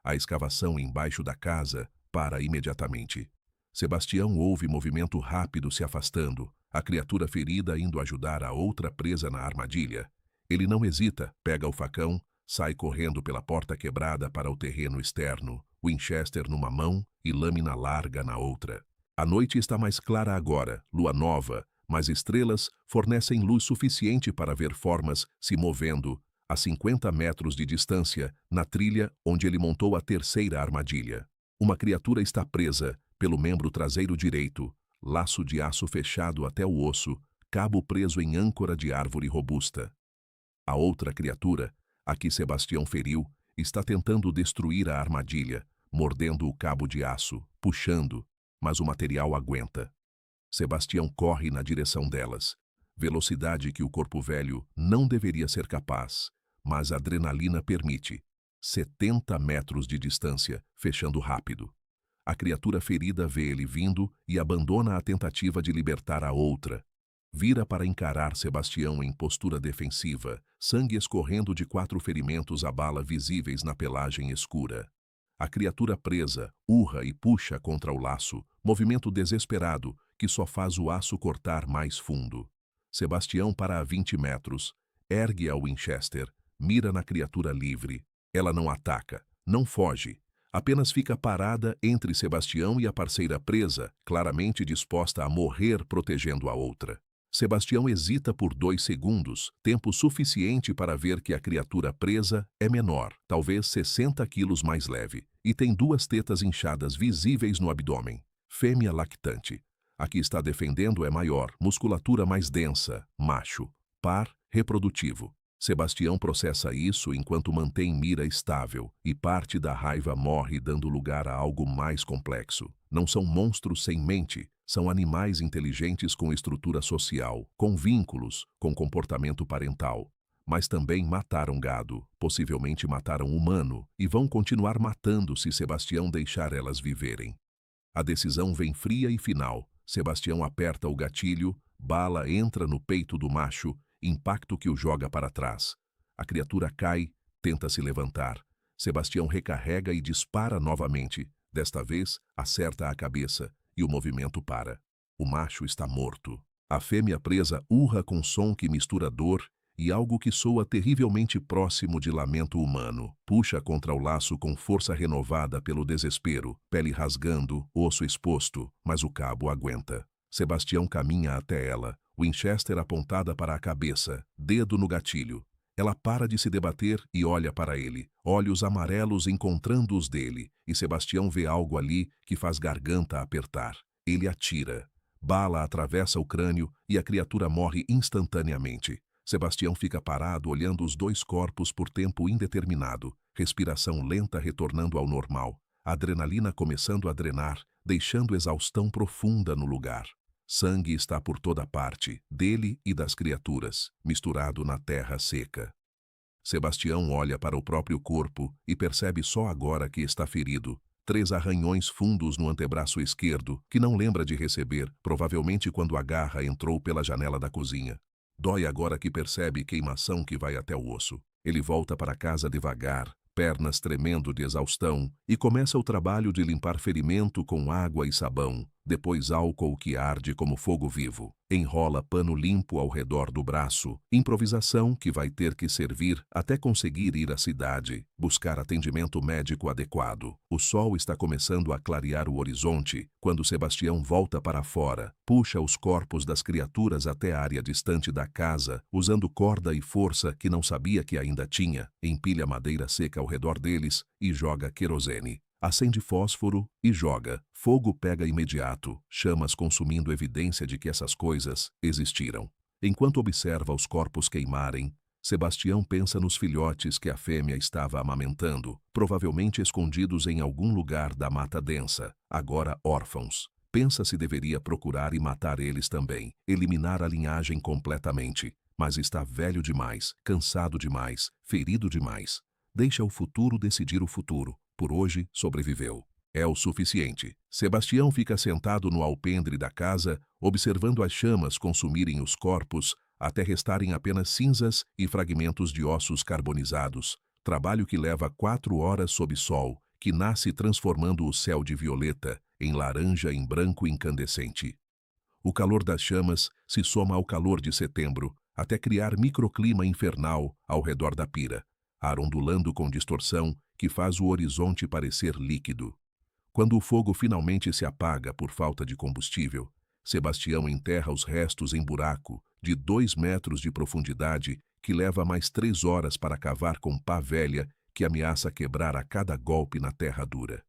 Speaker 1: A escavação embaixo da casa para imediatamente. Sebastião ouve movimento rápido se afastando, a criatura ferida indo ajudar a outra presa na armadilha. Ele não hesita, pega o facão, sai correndo pela porta quebrada para o terreno externo, Winchester numa mão e lâmina larga na outra. A noite está mais clara agora, lua nova, mas estrelas fornecem luz suficiente para ver formas se movendo a 50 metros de distância na trilha onde ele montou a terceira armadilha. Uma criatura está presa pelo membro traseiro direito, laço de aço fechado até o osso, cabo preso em âncora de árvore robusta. A outra criatura, a que Sebastião feriu, está tentando destruir a armadilha, mordendo o cabo de aço, puxando, mas o material aguenta. Sebastião corre na direção delas, velocidade que o corpo velho não deveria ser capaz, mas a adrenalina permite. 70 metros de distância, fechando rápido. A criatura ferida vê ele vindo e abandona a tentativa de libertar a outra. Vira para encarar Sebastião em postura defensiva, sangue escorrendo de 4 ferimentos à bala visíveis na pelagem escura. A criatura presa urra e puxa contra o laço, movimento desesperado que só faz o aço cortar mais fundo. Sebastião para a 20 metros, ergue a Winchester, mira na criatura livre. Ela não ataca, não foge. Apenas fica parada entre Sebastião e a parceira presa, claramente disposta a morrer protegendo a outra. Sebastião hesita por 2 segundos, tempo suficiente para ver que a criatura presa é menor, talvez 60 quilos mais leve, e tem 2 tetas inchadas visíveis no abdômen. Fêmea lactante. A que está defendendo é maior, musculatura mais densa, macho. Par, reprodutivo. Sebastião processa isso enquanto mantém mira estável, e parte da raiva morre dando lugar a algo mais complexo. Não são monstros sem mente, são animais inteligentes com estrutura social, com vínculos, com comportamento parental. Mas também mataram gado, possivelmente mataram humano, e vão continuar matando se Sebastião deixar elas viverem. A decisão vem fria e final. Sebastião aperta o gatilho, bala entra no peito do macho, impacto que o joga para trás. A criatura cai, tenta se levantar. Sebastião recarrega e dispara novamente. Desta vez, acerta a cabeça e o movimento para. O macho está morto. A fêmea presa urra com som que mistura dor e algo que soa terrivelmente próximo de lamento humano. Puxa contra o laço com força renovada pelo desespero, pele rasgando, osso exposto, mas o cabo aguenta. Sebastião caminha até ela, Winchester apontada para a cabeça, dedo no gatilho. Ela para de se debater e olha para ele, olhos amarelos encontrando os dele, e Sebastião vê algo ali que faz garganta apertar. Ele atira. Bala atravessa o crânio e a criatura morre instantaneamente. Sebastião fica parado olhando os 2 corpos por tempo indeterminado, respiração lenta retornando ao normal, adrenalina começando a drenar, deixando exaustão profunda no lugar. Sangue está por toda parte, dele e das criaturas, misturado na terra seca. Sebastião olha para o próprio corpo e percebe só agora que está ferido. 3 arranhões fundos no antebraço esquerdo, que não lembra de receber, provavelmente quando a garra entrou pela janela da cozinha. Dói agora que percebe queimação que vai até o osso. Ele volta para casa devagar, pernas tremendo de exaustão, e começa o trabalho de limpar ferimento com água e sabão, depois álcool que arde como fogo vivo. Enrola pano limpo ao redor do braço, improvisação que vai ter que servir até conseguir ir à cidade, buscar atendimento médico adequado. O sol está começando a clarear o horizonte, quando Sebastião volta para fora, puxa os corpos das criaturas até a área distante da casa, usando corda e força que não sabia que ainda tinha, empilha madeira seca ao redor deles e joga querosene. Acende fósforo e joga. Fogo pega imediato, chamas consumindo evidência de que essas coisas existiram. Enquanto observa os corpos queimarem, Sebastião pensa nos filhotes que a fêmea estava amamentando, provavelmente escondidos em algum lugar da mata densa, agora órfãos. Pensa se deveria procurar e matar eles também, eliminar a linhagem completamente. Mas está velho demais, cansado demais, ferido demais. Deixa o futuro decidir o futuro. Por hoje, sobreviveu. É o suficiente. Sebastião fica sentado no alpendre da casa, observando as chamas consumirem os corpos, até restarem apenas cinzas e fragmentos de ossos carbonizados. Trabalho que leva 4 horas sob sol, que nasce transformando o céu de violeta em laranja em branco incandescente. O calor das chamas se soma ao calor de setembro, até criar microclima infernal ao redor da pira, ar ondulando com distorção que faz o horizonte parecer líquido. Quando o fogo finalmente se apaga por falta de combustível, Sebastião enterra os restos em buraco de 2 metros de profundidade que leva mais 3 horas para cavar com pá velha que ameaça quebrar a cada golpe na terra dura.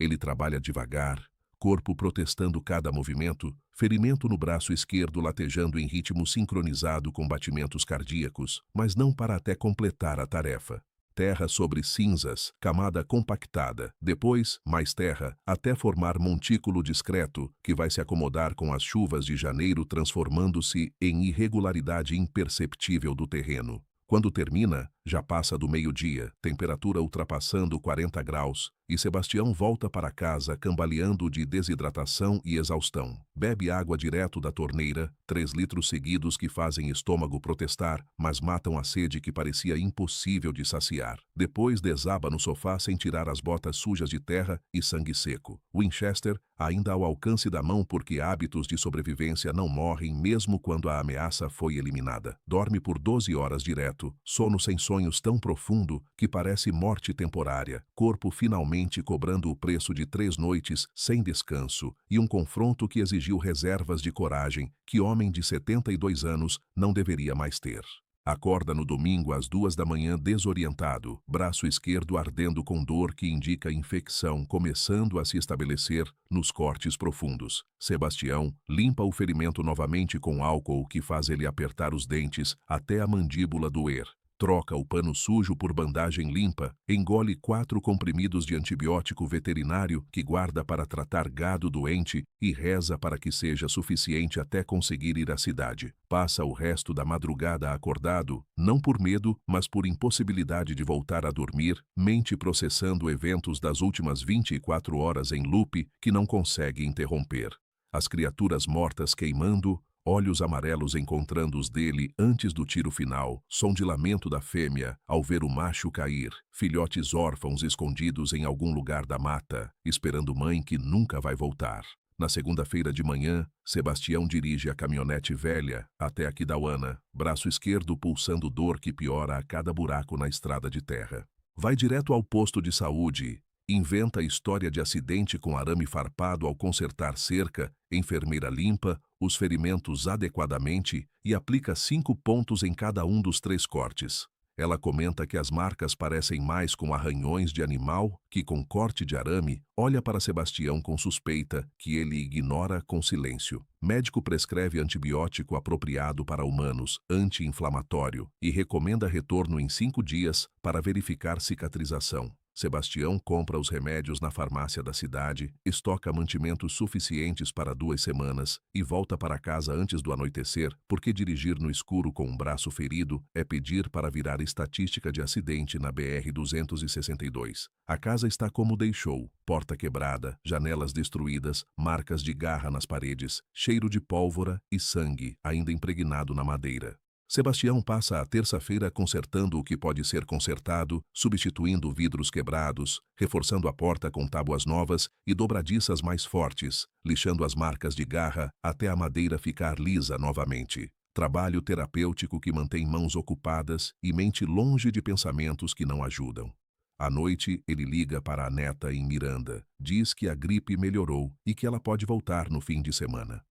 Speaker 1: Ele trabalha devagar, corpo protestando cada movimento, ferimento no braço esquerdo latejando em ritmo sincronizado com batimentos cardíacos, mas não para até completar a tarefa. Terra sobre cinzas, camada compactada, depois mais terra, até formar montículo discreto que vai se acomodar com as chuvas de janeiro transformando-se em irregularidade imperceptível do terreno. Quando termina, já passa do meio-dia, temperatura ultrapassando 40 graus, e Sebastião volta para casa cambaleando de desidratação e exaustão. Bebe água direto da torneira, 3 litros seguidos que fazem estômago protestar, mas matam a sede que parecia impossível de saciar. Depois desaba no sofá sem tirar as botas sujas de terra e sangue seco. Winchester, ainda ao alcance da mão porque hábitos de sobrevivência não morrem mesmo quando a ameaça foi eliminada. Dorme por 12 horas direto, sono sem sonho sonhos tão profundo que parece morte temporária, corpo finalmente cobrando o preço de 3 noites sem descanso e um confronto que exigiu reservas de coragem que homem de 72 anos não deveria mais ter. Acorda no domingo às 2 da manhã desorientado, braço esquerdo ardendo com dor que indica infecção começando a se estabelecer nos cortes profundos. Sebastião limpa o ferimento novamente com álcool que faz ele apertar os dentes até a mandíbula doer. Troca o pano sujo por bandagem limpa, engole 4 comprimidos de antibiótico veterinário que guarda para tratar gado doente e reza para que seja suficiente até conseguir ir à cidade. Passa o resto da madrugada acordado, não por medo, mas por impossibilidade de voltar a dormir, mente processando eventos das últimas 24 horas em loop que não consegue interromper. As criaturas mortas queimando, olhos amarelos encontrando os dele antes do tiro final, som de lamento da fêmea ao ver o macho cair, filhotes órfãos escondidos em algum lugar da mata, esperando mãe que nunca vai voltar. Na segunda-feira de manhã, Sebastião dirige a caminhonete velha até Aquidauana, braço esquerdo pulsando dor que piora a cada buraco na estrada de terra. Vai direto ao posto de saúde. Inventa a história de acidente com arame farpado ao consertar cerca, enfermeira limpa, os ferimentos adequadamente e aplica 5 pontos em cada um dos 3 cortes. Ela comenta que as marcas parecem mais com arranhões de animal que com corte de arame, olha para Sebastião com suspeita, que ele ignora com silêncio. Médico prescreve antibiótico apropriado para humanos, anti-inflamatório, e recomenda retorno em 5 dias para verificar cicatrização. Sebastião compra os remédios na farmácia da cidade, estoca mantimentos suficientes para 2 semanas e volta para casa antes do anoitecer, porque dirigir no escuro com um braço ferido é pedir para virar estatística de acidente na BR-262. A casa está como deixou, porta quebrada, janelas destruídas, marcas de garra nas paredes, cheiro de pólvora e sangue ainda impregnado na madeira. Sebastião passa a terça-feira consertando o que pode ser consertado, substituindo vidros quebrados, reforçando a porta com tábuas novas e dobradiças mais fortes, lixando as marcas de garra até a madeira ficar lisa novamente. Trabalho terapêutico que mantém mãos ocupadas e mente longe de pensamentos que não ajudam. À noite, ele liga para a neta em Miranda, diz que a gripe melhorou e que ela pode voltar no fim de semana.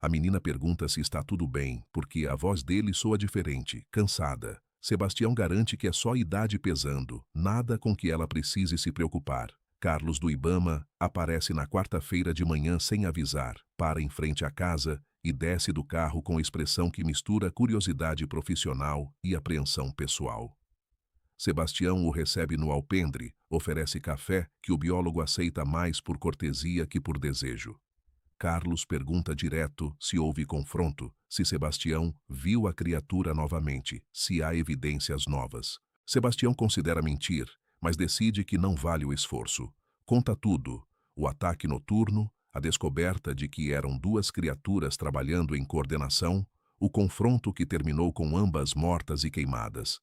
Speaker 1: A menina pergunta se está tudo bem, porque a voz dele soa diferente, cansada. Sebastião garante que é só idade pesando, nada com que ela precise se preocupar. Carlos do Ibama aparece na quarta-feira de manhã sem avisar, para em frente à casa e desce do carro com expressão que mistura curiosidade profissional e apreensão pessoal. Sebastião o recebe no alpendre, oferece café que o biólogo aceita mais por cortesia que por desejo. Carlos pergunta direto se houve confronto, se Sebastião viu a criatura novamente, se há evidências novas. Sebastião considera mentir, mas decide que não vale o esforço. Conta tudo: o ataque noturno, a descoberta de que eram 2 criaturas trabalhando em coordenação, o confronto que terminou com ambas mortas e queimadas.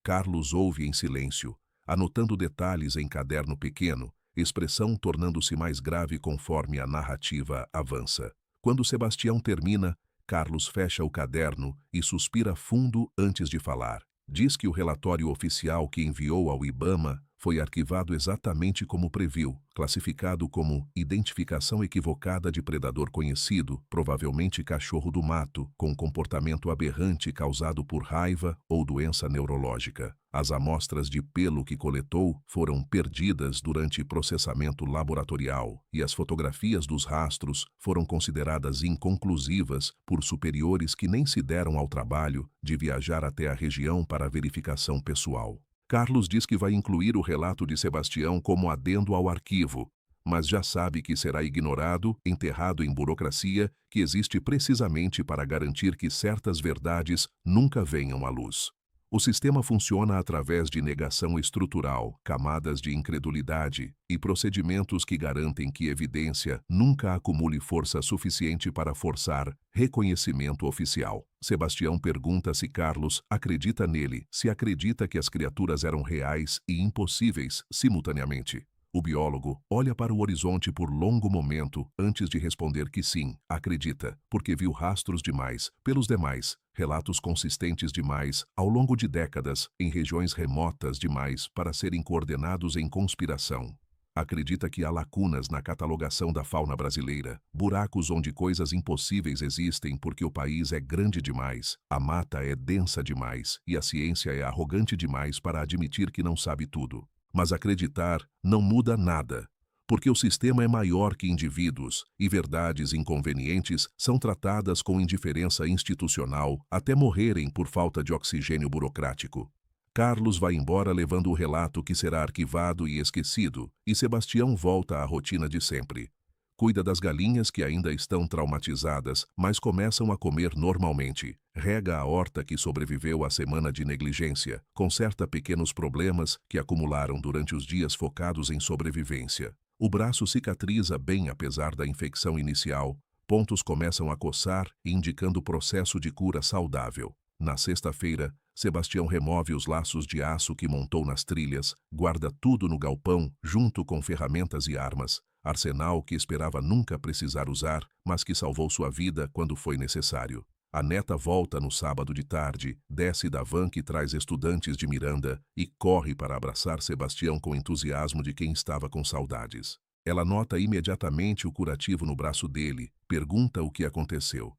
Speaker 1: Carlos ouve em silêncio, anotando detalhes em caderno pequeno, expressão tornando-se mais grave conforme a narrativa avança. Quando Sebastião termina, Carlos fecha o caderno e suspira fundo antes de falar. Diz que o relatório oficial que enviou ao Ibama foi arquivado exatamente como previu, classificado como identificação equivocada de predador conhecido, provavelmente cachorro do mato, com comportamento aberrante causado por raiva ou doença neurológica. As amostras de pelo que coletou foram perdidas durante processamento laboratorial e as fotografias dos rastros foram consideradas inconclusivas por superiores que nem se deram ao trabalho de viajar até a região para verificação pessoal. Carlos diz que vai incluir o relato de Sebastião como adendo ao arquivo, mas já sabe que será ignorado, enterrado em burocracia que existe precisamente para garantir que certas verdades nunca venham à luz. O sistema funciona através de negação estrutural, camadas de incredulidade e procedimentos que garantem que evidência nunca acumule força suficiente para forçar reconhecimento oficial. Sebastião pergunta se Carlos acredita nele, se acredita que as criaturas eram reais e impossíveis simultaneamente. O biólogo olha para o horizonte por longo momento antes de responder que sim, acredita, porque viu rastros demais, pelos demais, Relatos consistentes demais, ao longo de décadas, em regiões remotas demais para serem coordenados em conspiração. Acredita que há lacunas na catalogação da fauna brasileira, buracos onde coisas impossíveis existem porque o país é grande demais, a mata é densa demais e a ciência é arrogante demais para admitir que não sabe tudo. Mas acreditar não muda nada, porque o sistema é maior que indivíduos e verdades inconvenientes são tratadas com indiferença institucional até morrerem por falta de oxigênio burocrático. Carlos vai embora levando o relato que será arquivado e esquecido, e Sebastião volta à rotina de sempre. Cuida das galinhas que ainda estão traumatizadas, mas começam a comer normalmente. Rega a horta que sobreviveu à semana de negligência. Conserta pequenos problemas que acumularam durante os dias focados em sobrevivência. O braço cicatriza bem apesar da infecção inicial. Pontos começam a coçar, indicando processo de cura saudável. Na sexta-feira, Sebastião remove os laços de aço que montou nas trilhas, guarda tudo no galpão, junto com ferramentas e armas, arsenal que esperava nunca precisar usar, mas que salvou sua vida quando foi necessário. A neta volta no sábado de tarde, desce da van que traz estudantes de Miranda e corre para abraçar Sebastião com entusiasmo de quem estava com saudades. Ela nota imediatamente o curativo no braço dele, pergunta o que aconteceu.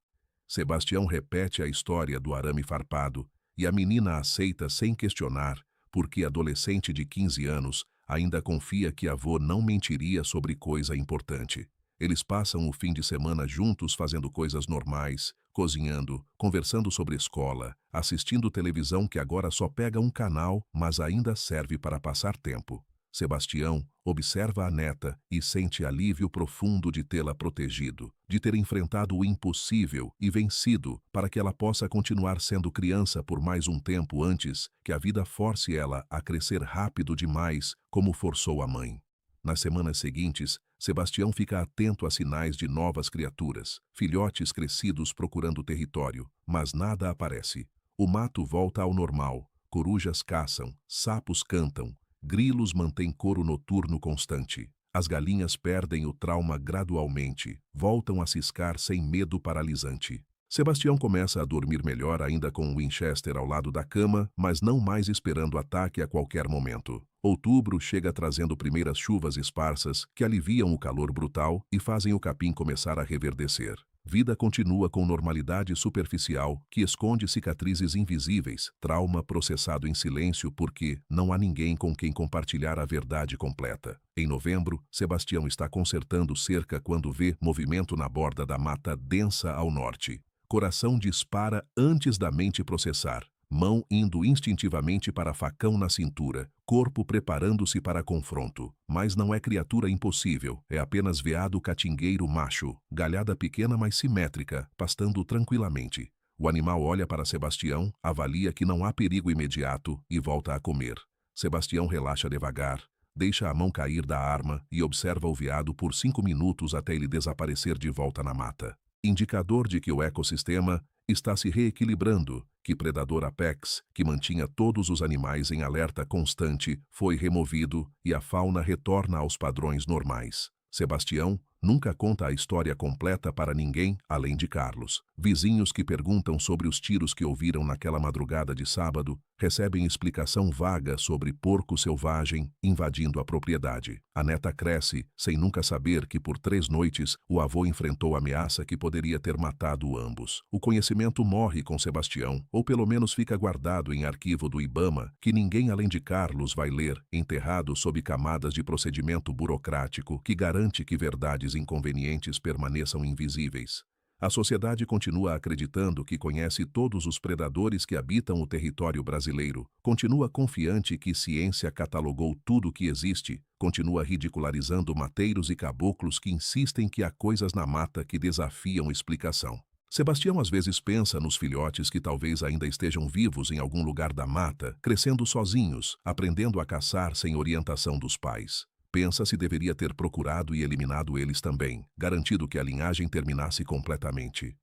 Speaker 1: Sebastião repete a história do arame farpado e a menina aceita sem questionar, porque adolescente de 15 anos ainda confia que avô não mentiria sobre coisa importante. Eles passam o fim de semana juntos fazendo coisas normais, cozinhando, conversando sobre escola, assistindo televisão que agora só pega um canal, mas ainda serve para passar tempo. Sebastião observa a neta e sente alívio profundo de tê-la protegido, de ter enfrentado o impossível e vencido para que ela possa continuar sendo criança por mais um tempo antes que a vida force ela a crescer rápido demais, como forçou a mãe. Nas semanas seguintes, Sebastião fica atento a sinais de novas criaturas, filhotes crescidos procurando território, mas nada aparece. O mato volta ao normal, corujas caçam, sapos cantam, grilos mantêm coro noturno constante. As galinhas perdem o trauma gradualmente, voltam a ciscar sem medo paralisante. Sebastião começa a dormir melhor ainda com Winchester ao lado da cama, mas não mais esperando ataque a qualquer momento. Outubro chega trazendo primeiras chuvas esparsas que aliviam o calor brutal e fazem o capim começar a reverdecer. Vida continua com normalidade superficial que esconde cicatrizes invisíveis, trauma processado em silêncio porque não há ninguém com quem compartilhar a verdade completa. Em novembro, Sebastião está consertando cerca quando vê movimento na borda da mata densa ao norte. Coração dispara antes da mente processar. Mão indo instintivamente para facão na cintura, corpo preparando-se para confronto. Mas não é criatura impossível, é apenas veado catingueiro macho, galhada pequena mas simétrica, pastando tranquilamente. O animal olha para Sebastião, avalia que não há perigo imediato e volta a comer. Sebastião relaxa devagar, deixa a mão cair da arma e observa o veado por 5 minutos até ele desaparecer de volta na mata. Indicador de que o ecossistema está se reequilibrando, que predador apex, que mantinha todos os animais em alerta constante, foi removido e a fauna retorna aos padrões normais. Sebastião nunca conta a história completa para ninguém além de Carlos. Vizinhos que perguntam sobre os tiros que ouviram naquela madrugada de sábado recebem explicação vaga sobre porco selvagem invadindo a propriedade. A neta cresce sem nunca saber que por 3 noites o avô enfrentou ameaça que poderia ter matado ambos. O conhecimento morre com Sebastião, ou pelo menos fica guardado em arquivo do IBAMA, que ninguém além de Carlos vai ler, enterrado sob camadas de procedimento burocrático que garante que verdades inconvenientes permaneçam invisíveis. A sociedade continua acreditando que conhece todos os predadores que habitam o território brasileiro, continua confiante que ciência catalogou tudo o que existe, continua ridicularizando mateiros e caboclos que insistem que há coisas na mata que desafiam explicação. Sebastião às vezes pensa nos filhotes que talvez ainda estejam vivos em algum lugar da mata, crescendo sozinhos, aprendendo a caçar sem orientação dos pais. Pensa se deveria ter procurado e eliminado eles também, garantido que a linhagem terminasse completamente.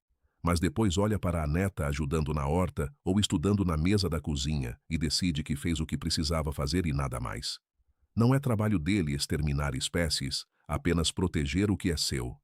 Speaker 1: Mas depois olha para a neta ajudando na horta ou estudando na mesa da cozinha e decide que fez o que precisava fazer e nada mais. Não é trabalho dele exterminar espécies, apenas proteger o que é seu.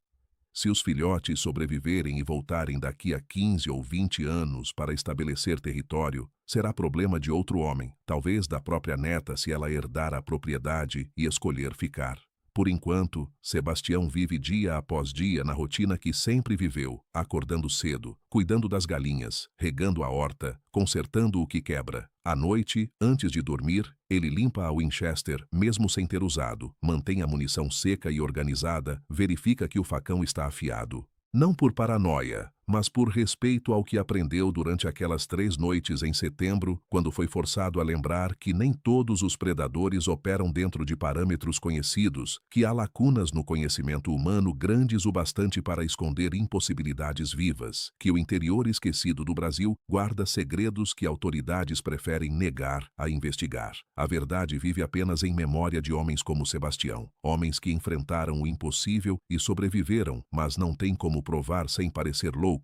Speaker 1: Se os filhotes sobreviverem e voltarem daqui a 15 ou 20 anos para estabelecer território, será problema de outro homem, talvez da própria neta se ela herdar a propriedade e escolher ficar. Por enquanto, Sebastião vive dia após dia na rotina que sempre viveu, acordando cedo, cuidando das galinhas, regando a horta, consertando o que quebra. À noite, antes de dormir, ele limpa a Winchester, mesmo sem ter usado, mantém a munição seca e organizada, verifica que o facão está afiado. Não por paranoia, mas por respeito ao que aprendeu durante aquelas 3 noites em setembro, quando foi forçado a lembrar que nem todos os predadores operam dentro de parâmetros conhecidos, que há lacunas no conhecimento humano grandes o bastante para esconder impossibilidades vivas, que o interior esquecido do Brasil guarda segredos que autoridades preferem negar a investigar. A verdade vive apenas em memória de homens como Sebastião, homens que enfrentaram o impossível e sobreviveram, mas não têm como provar sem parecer loucos.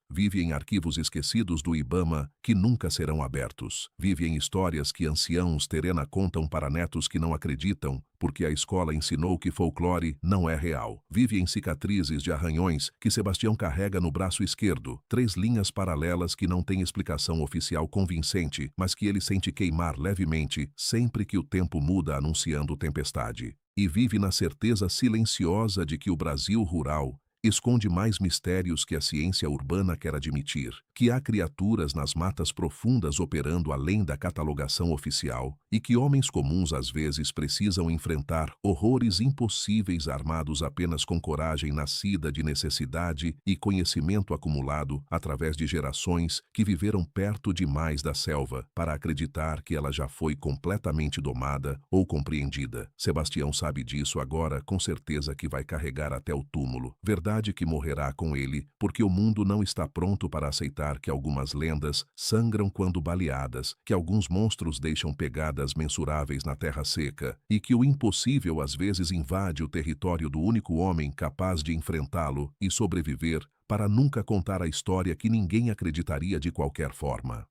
Speaker 1: Vive em arquivos esquecidos do Ibama que nunca serão abertos. Vive em histórias que anciãos terena contam para netos que não acreditam, porque a escola ensinou que folclore não é real. Vive em cicatrizes de arranhões que Sebastião carrega no braço esquerdo, 3 linhas paralelas que não têm explicação oficial convincente, mas que ele sente queimar levemente sempre que o tempo muda anunciando tempestade. E vive na certeza silenciosa de que o Brasil rural esconde mais mistérios que a ciência urbana quer admitir, que há criaturas nas matas profundas operando além da catalogação oficial e que homens comuns às vezes precisam enfrentar horrores impossíveis armados apenas com coragem nascida de necessidade e conhecimento acumulado através de gerações que viveram perto demais da selva para acreditar que ela já foi completamente domada ou compreendida. Sebastião sabe disso agora com certeza que vai carregar até o túmulo. Verdade que morrerá com ele, porque o mundo não está pronto para aceitar que algumas lendas sangram quando baleadas, que alguns monstros deixam pegadas mensuráveis na terra seca, e que o impossível às vezes invade o território do único homem capaz de enfrentá-lo e sobreviver para nunca contar a história que ninguém acreditaria de qualquer forma.